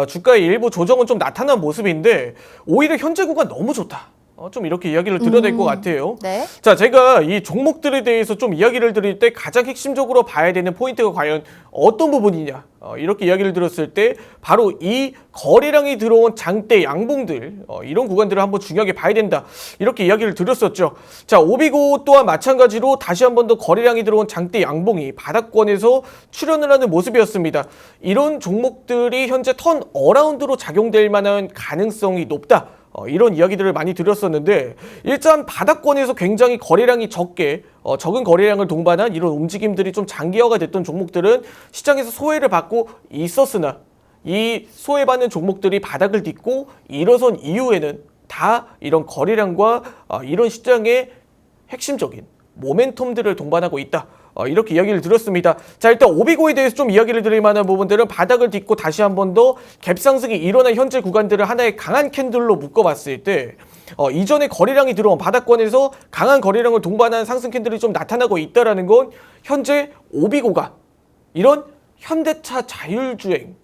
주가의 일부 조정은 좀 나타난 모습인데 오히려 현재 구가 너무 좋다. 좀 이렇게 이야기를 드려야 될 것 같아요. 네. 자, 제가 이 종목들에 대해서 좀 이야기를 드릴 때 가장 핵심적으로 봐야 되는 포인트가 과연 어떤 부분이냐, 이렇게 이야기를 들었을 때 바로 이 거래량이 들어온 장대 양봉들, 이런 구간들을 한번 중요하게 봐야 된다, 이렇게 이야기를 드렸었죠. 자, 오비고 또한 마찬가지로 다시 한 번 더 거래량이 들어온 장대 양봉이 바닥권에서 출현을 하는 모습이었습니다. 이런 종목들이 현재 턴 어라운드로 작용될 만한 가능성이 높다, 이런 이야기들을 많이 드렸었는데, 일단 바닥권에서 굉장히 거래량이 적은 거래량을 동반한 이런 움직임들이 좀 장기화가 됐던 종목들은 시장에서 소외를 받고 있었으나, 이 소외받는 종목들이 바닥을 딛고 일어선 이후에는 다 이런 거래량과 이런 시장의 핵심적인 모멘텀들을 동반하고 있다, 이렇게 이야기를 드렸습니다. 자, 일단 오비고에 대해서 좀 이야기를 드릴 만한 부분들은 바닥을 딛고 다시 한 번 더 갭상승이 일어난 현재 구간들을 하나의 강한 캔들로 묶어봤을 때, 이전에 거래량이 들어온 바닥권에서 강한 거래량을 동반한 상승 캔들이 좀 나타나고 있다는 건 현재 오비고가 이런 현대차 자율주행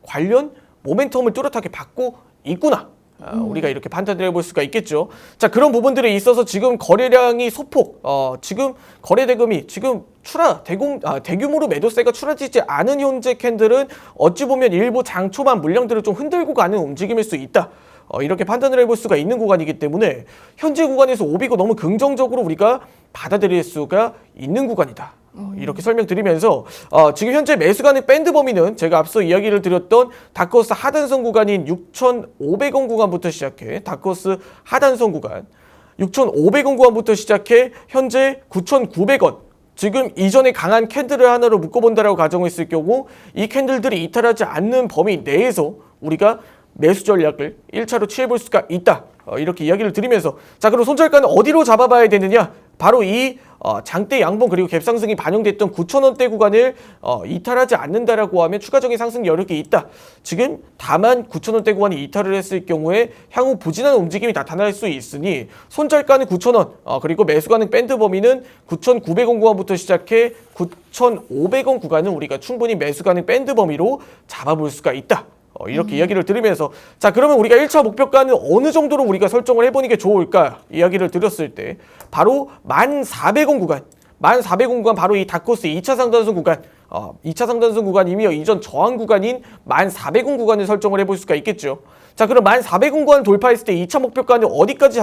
관련 모멘텀을 뚜렷하게 받고 있구나, 우리가 이렇게 판단을 해볼 수가 있겠죠. 자, 그런 부분들에 있어서 지금 거래량이 소폭, 지금 거래대금이 지금 대규모로 매도세가 출하되지 않은 현재 캔들은 어찌 보면 일부 장 초반 물량들을 좀 흔들고 가는 움직임일 수 있다, 이렇게 판단을 해볼 수가 있는 구간이기 때문에 현재 구간에서 오비고 너무 긍정적으로 우리가 받아들일 수가 있는 구간이다, 이렇게 설명드리면서 지금 현재 매수가는 밴드 범위는 제가 앞서 이야기를 드렸던 다크호스 하단선 구간인 6,500원 구간부터 시작해 다크호스 하단선 구간 6,500원 구간부터 시작해 현재 9,900원, 지금 이전에 강한 캔들을 하나로 묶어본다라고 가정했을 경우 이 캔들들이 이탈하지 않는 범위 내에서 우리가 매수 전략을 1차로 취해볼 수가 있다, 이렇게 이야기를 드리면서, 자, 그럼 손절가는 어디로 잡아봐야 되느냐, 바로 이 장대 양봉 그리고 갭상승이 반영됐던 9,000원대 구간을 이탈하지 않는다라고 하면 추가적인 상승 여력이 있다. 지금 다만 9,000원대 구간이 이탈을 했을 경우에 향후 부진한 움직임이 나타날 수 있으니 손절가는 9,000원, 그리고 매수가는 밴드 범위는 9,900원 구간부터 시작해 9,500원 구간은 우리가 충분히 매수가는 밴드 범위로 잡아볼 수가 있다, 이렇게 이야기를 드리면서, 자, 그러면 우리가 1차 목표가는 어느 정도로 우리가 설정을 해보는 게 좋을까 이야기를 드렸을 때 바로 1,400원 구간, 1,400원 구간, 바로 이 다크호스 2차 상단선 구간, 2차 상단선 구간이며 이전 저항 구간인 1,400원 구간을 설정을 해볼 수가 있겠죠. 자, 그럼 1,400원 구간 돌파했을 때 2차 목표가는 어디까지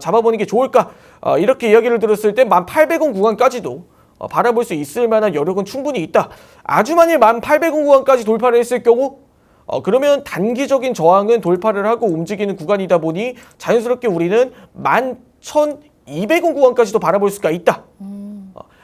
잡아보는 게 좋을까, 이렇게 이야기를 들었을 때 1,800원 구간까지도 바라볼 수 있을 만한 여력은 충분히 있다. 아주 만일 1,800원 구간까지 돌파를 했을 경우 그러면 단기적인 저항은 돌파를 하고 움직이는 구간이다 보니 자연스럽게 우리는 11,200원 구간까지도 바라볼 수가 있다.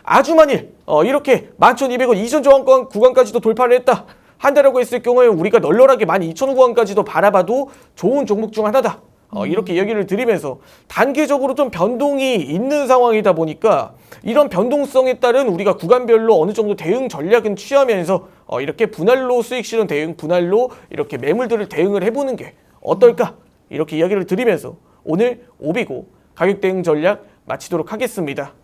아주 만일 이렇게 11,200원 이전 저항 구간까지도 돌파를 했다 한다라고 했을 경우에 우리가 널널하게 12,000원 구간까지도 바라봐도 좋은 종목 중 하나다, 이렇게 이야기를 드리면서, 단기적으로 좀 변동이 있는 상황이다 보니까 이런 변동성에 따른 우리가 구간별로 어느 정도 대응 전략은 취하면서 이렇게 분할로 수익 실현 대응, 분할로 이렇게 매물들을 대응을 해보는 게 어떨까, 이렇게 이야기를 드리면서 오늘 오비고 가격 대응 전략 마치도록 하겠습니다.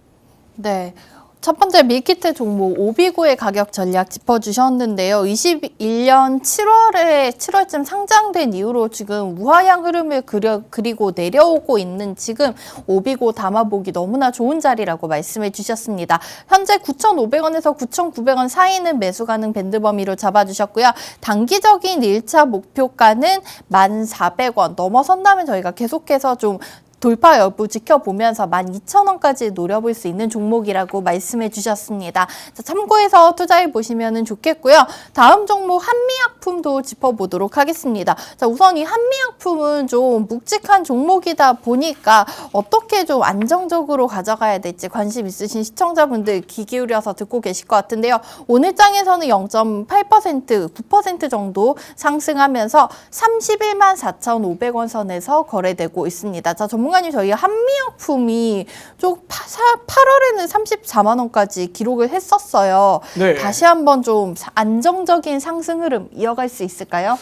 네. 첫 번째 밀키트 종목 오비고의 가격 전략 짚어주셨는데요. 21년 7월쯤 상장된 이후로 지금 우하향 흐름을 그리고 내려오고 있는 지금 오비고 담아보기 너무나 좋은 자리라고 말씀해 주셨습니다. 현재 9,500원에서 9,900원 사이는 매수 가능 밴드 범위로 잡아주셨고요. 단기적인 1차 목표가는 1,400원 넘어선다면 저희가 계속해서 좀 돌파 여부 지켜보면서 12,000원까지 노려볼 수 있는 종목이라고 말씀해 주셨습니다. 자, 참고해서 투자해 보시면 좋겠고요. 다음 종목 한미약품도 짚어보도록 하겠습니다. 자, 우선 이 한미약품은 좀 묵직한 종목이다 보니까 어떻게 좀 안정적으로 가져가야 될지 관심 있으신 시청자분들 귀 기울여서 듣고 계실 것 같은데요. 오늘 장에서는 0.8%, 9% 정도 상승하면서 31만 4,500원 선에서 거래되고 있습니다. 자, 전문가님, 저희 한미약품이 좀 8월에는 34만 원까지 기록을 했었어요. 네. 다시 한번 좀 안정적인 상승 흐름 이어갈 수 있을까요?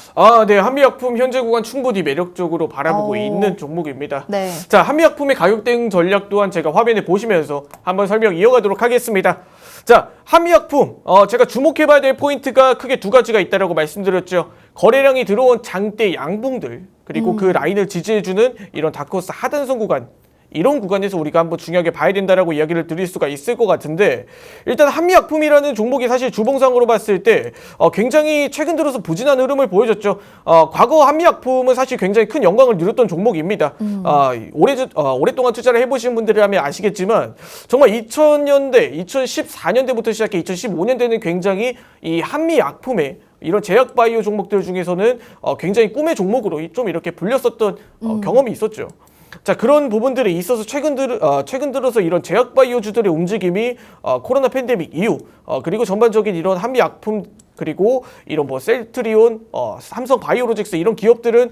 네, 한미약품 현재 구간 충분히 매력적으로 바라보고 있는 종목입니다. 네. 자, 한미약품의 가격 대응 전략 또한 제가 화면에 보시면서 한번 설명 이어가도록 하겠습니다. 자, 한미약품 제가 주목해봐야 될 포인트가 크게 두 가지가 있다라고 말씀드렸죠. 거래량이 들어온 장대 양봉들, 그리고 그 라인을 지지해주는 이런 다크호스 하단선 구간, 이런 구간에서 우리가 한번 중요하게 봐야 된다라고 이야기를 드릴 수가 있을 것 같은데, 일단 한미약품이라는 종목이 사실 주봉상으로 봤을 때 굉장히 최근 들어서 부진한 흐름을 보여줬죠. 과거 한미약품은 사실 굉장히 큰 영광을 누렸던 종목입니다. 오랫동안 투자를 해보신 분들이라면 아시겠지만 정말 2000년대, 2014년대부터 시작해 2015년대는 굉장히 이 한미약품의 이런 제약바이오 종목들 중에서는 굉장히 꿈의 종목으로 좀 이렇게 불렸었던 경험이 있었죠. 자, 그런 부분들이 있어서 최근 들어서 이런 제약바이오주들의 움직임이 코로나 팬데믹 이후 그리고 전반적인 이런 한미약품 그리고 이런 뭐 셀트리온, 삼성바이오로직스 이런 기업들은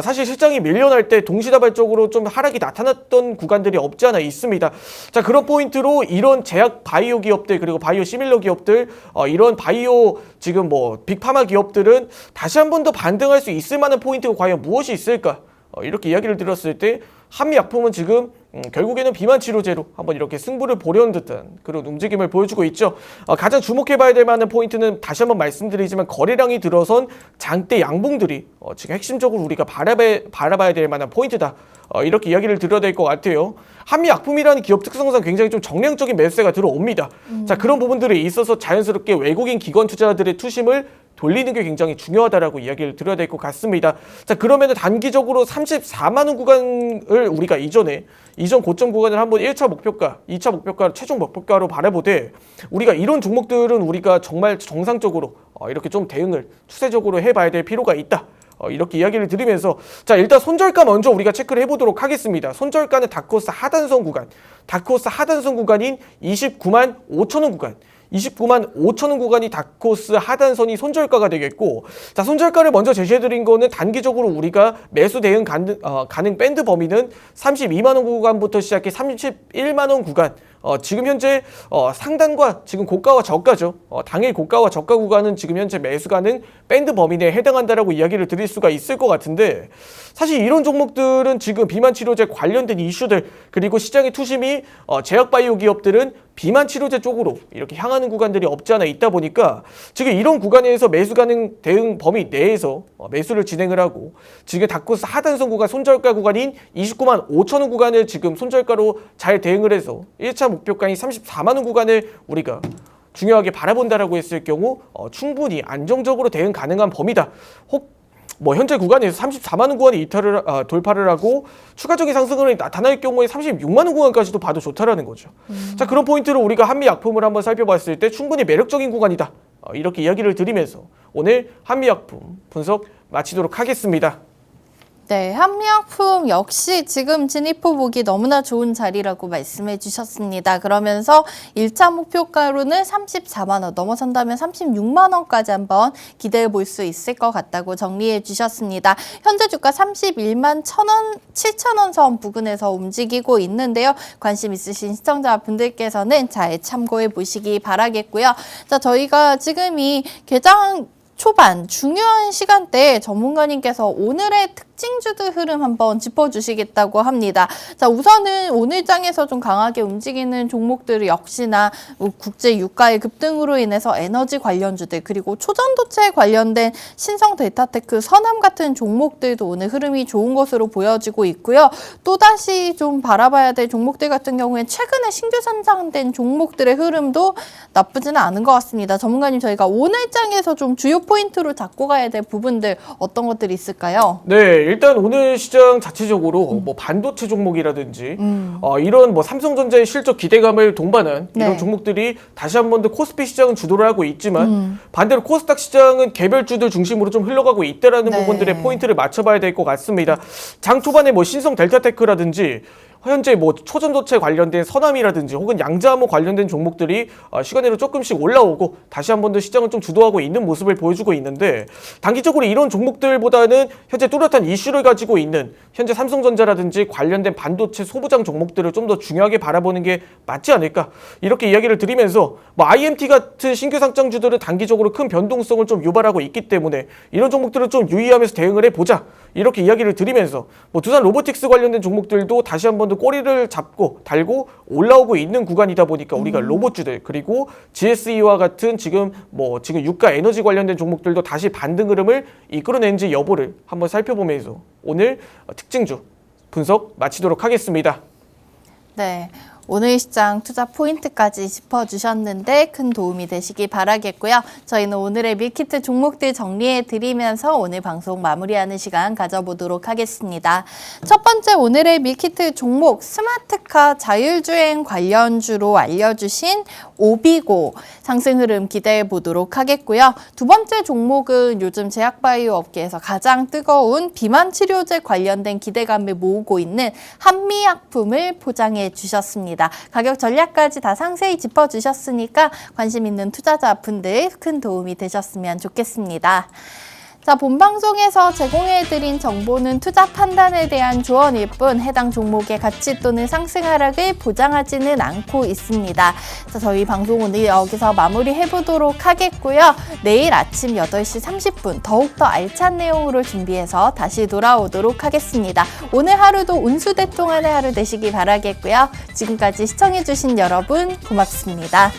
사실 실적이 밀려날 때 동시다발적으로 좀 하락이 나타났던 구간들이 없지 않아 있습니다. 자, 그런 포인트로 이런 제약 바이오 기업들 그리고 바이오 시밀러 기업들 이런 바이오 지금 뭐 빅파마 기업들은 다시 한 번 더 반등할 수 있을 만한 포인트가 과연 무엇이 있을까? 이렇게 이야기를 들었을 때 한미약품은 지금 결국에는 비만 치료제로 한번 이렇게 승부를 보려는 듯한 그런 움직임을 보여주고 있죠. 가장 주목해봐야 될 만한 포인트는 다시 한번 말씀드리지만 거래량이 들어선 장대 양봉들이 지금 핵심적으로 우리가 바라봐야 될 만한 포인트다. 이렇게 이야기를 드려야 될 것 같아요. 한미약품이라는 기업 특성상 굉장히 좀 정량적인 매수세가 들어옵니다. 자, 그런 부분들에 있어서 자연스럽게 외국인 기관 투자자들의 투심을 돌리는 게 굉장히 중요하다라고 이야기를 드려야 될 것 같습니다. 자, 그러면은 단기적으로 34만 원 구간을 우리가 이전 고점 구간을 한번 1차 목표가, 2차 목표가, 최종 목표가로 바라보되 우리가 이런 종목들은 우리가 정말 정상적으로 이렇게 좀 대응을 추세적으로 해봐야 될 필요가 있다. 이렇게 이야기를 드리면서 자, 일단 손절가 먼저 우리가 체크를 해보도록 하겠습니다. 손절가는 다크호스 하단선 구간인 29만 5천 원 구간, 29만 5천 원 구간이 다크호스 하단선이 손절가가 되겠고, 자, 손절가를 먼저 제시해드린 거는 단기적으로 우리가 매수 대응 가능 밴드 범위는 32만 원 구간부터 시작해 31만 원 구간, 지금 현재 상단과 지금 고가와 저가죠. 당일 고가와 저가 구간은 지금 현재 매수 가능 밴드 범위 내에 해당한다라고 이야기를 드릴 수가 있을 것 같은데, 사실 이런 종목들은 지금 비만 치료제 관련된 이슈들 그리고 시장의 투심이 제약바이오 기업들은 비만 치료제 쪽으로 이렇게 향하는 구간들이 없지 않아 있다 보니까 지금 이런 구간에서 매수 가능 대응 범위 내에서 매수를 진행을 하고, 지금 다크호스 하단선 구간 손절가 구간인 29만 5천 원 구간을 지금 손절가로 잘 대응을 해서 1차 목표가인 34만 원 구간을 우리가 중요하게 바라본다라고 했을 경우 충분히 안정적으로 대응 가능한 범위다. 뭐 현재 구간에서 34만 원 구간이 돌파를 하고 추가적인 상승을 나타날 경우에 36만 원 구간까지도 봐도 좋다라는 거죠. 자, 그런 포인트로 우리가 한미약품을 한번 살펴봤을 때 충분히 매력적인 구간이다. 이렇게 이야기를 드리면서 오늘 한미약품 분석 마치도록 하겠습니다. 네, 한미약품 역시 지금 진입후 보기 너무나 좋은 자리라고 말씀해 주셨습니다. 그러면서 1차 목표가로는 34만 원, 넘어선다면 36만 원까지 한번 기대해 볼 수 있을 것 같다고 정리해 주셨습니다. 현재 주가 31만 7천 원 선 부근에서 움직이고 있는데요. 관심 있으신 시청자분들께서는 잘 참고해 보시기 바라겠고요. 자, 저희가 지금 이 개장 초반 중요한 시간대에 전문가님께서 오늘의 특징주들 흐름 한번 짚어주시겠다고 합니다. 자, 우선은 오늘 장에서 좀 강하게 움직이는 종목들 역시나 국제 유가의 급등으로 인해서 에너지 관련주들 그리고 초전도체 관련된 신성 데이터테크, 선암 같은 종목들도 오늘 흐름이 좋은 것으로 보여지고 있고요. 또다시 좀 바라봐야 될 종목들 같은 경우에 최근에 신규 선상된 종목들의 흐름도 나쁘지는 않은 것 같습니다. 전문가님, 저희가 오늘 장에서 좀 주요 포인트로 잡고 가야 될 부분들 어떤 것들이 있을까요? 네, 일단 오늘 시장 자체적으로 뭐 반도체 종목이라든지 이런 뭐 삼성전자의 실적 기대감을 동반한 이런 네. 종목들이 다시 한 번 더 코스피 시장은 주도를 하고 있지만 반대로 코스닥 시장은 개별주들 중심으로 좀 흘러가고 있다라는 네. 부분들의 포인트를 맞춰봐야 될 것 같습니다. 장 초반에 뭐 신성 델타테크라든지 현재 뭐 초전도체 관련된 선암이라든지 혹은 양자암호 관련된 종목들이 시간으로 조금씩 올라오고 다시 한 번 더 시장을 좀 주도하고 있는 모습을 보여주고 있는데, 단기적으로 이런 종목들보다는 현재 뚜렷한 이슈를 가지고 있는 현재 삼성전자라든지 관련된 반도체 소부장 종목들을 좀 더 중요하게 바라보는 게 맞지 않을까, 이렇게 이야기를 드리면서 뭐 IMT 같은 신규 상장주들은 단기적으로 큰 변동성을 좀 유발하고 있기 때문에 이런 종목들을 좀 유의하면서 대응을 해보자, 이렇게 이야기를 드리면서 뭐 두산 로보틱스 관련된 종목들도 다시 한 번 더 꼬리를 잡고 달고 올라오고 있는 구간이다 보니까 우리가 로봇주들 그리고 GSE와 같은 지금 유가 에너지 관련된 종목들도 다시 반등 흐름을 이끌어낸지 여부를 한번 살펴보면서 오늘 특징주 분석 마치도록 하겠습니다. 네. 오늘 시장 투자 포인트까지 짚어주셨는데 큰 도움이 되시기 바라겠고요. 저희는 오늘의 밀키트 종목들 정리해드리면서 오늘 방송 마무리하는 시간 가져보도록 하겠습니다. 첫 번째 오늘의 밀키트 종목 스마트카 자율주행 관련주로 알려주신 오비고 상승 흐름 기대해 보도록 하겠고요. 두 번째 종목은 요즘 제약바이오 업계에서 가장 뜨거운 비만 치료제 관련된 기대감을 모으고 있는 한미약품을 포장해 주셨습니다. 가격 전략까지 다 상세히 짚어주셨으니까 관심 있는 투자자분들 큰 도움이 되셨으면 좋겠습니다. 자, 본 방송에서 제공해드린 정보는 투자 판단에 대한 조언일 뿐 해당 종목의 가치 또는 상승 하락을 보장하지는 않고 있습니다. 자, 저희 방송 오늘 여기서 마무리해보도록 하겠고요. 내일 아침 8시 30분 더욱더 알찬 내용으로 준비해서 다시 돌아오도록 하겠습니다. 오늘 하루도 운수대통하는 하루 되시기 바라겠고요. 지금까지 시청해주신 여러분 고맙습니다.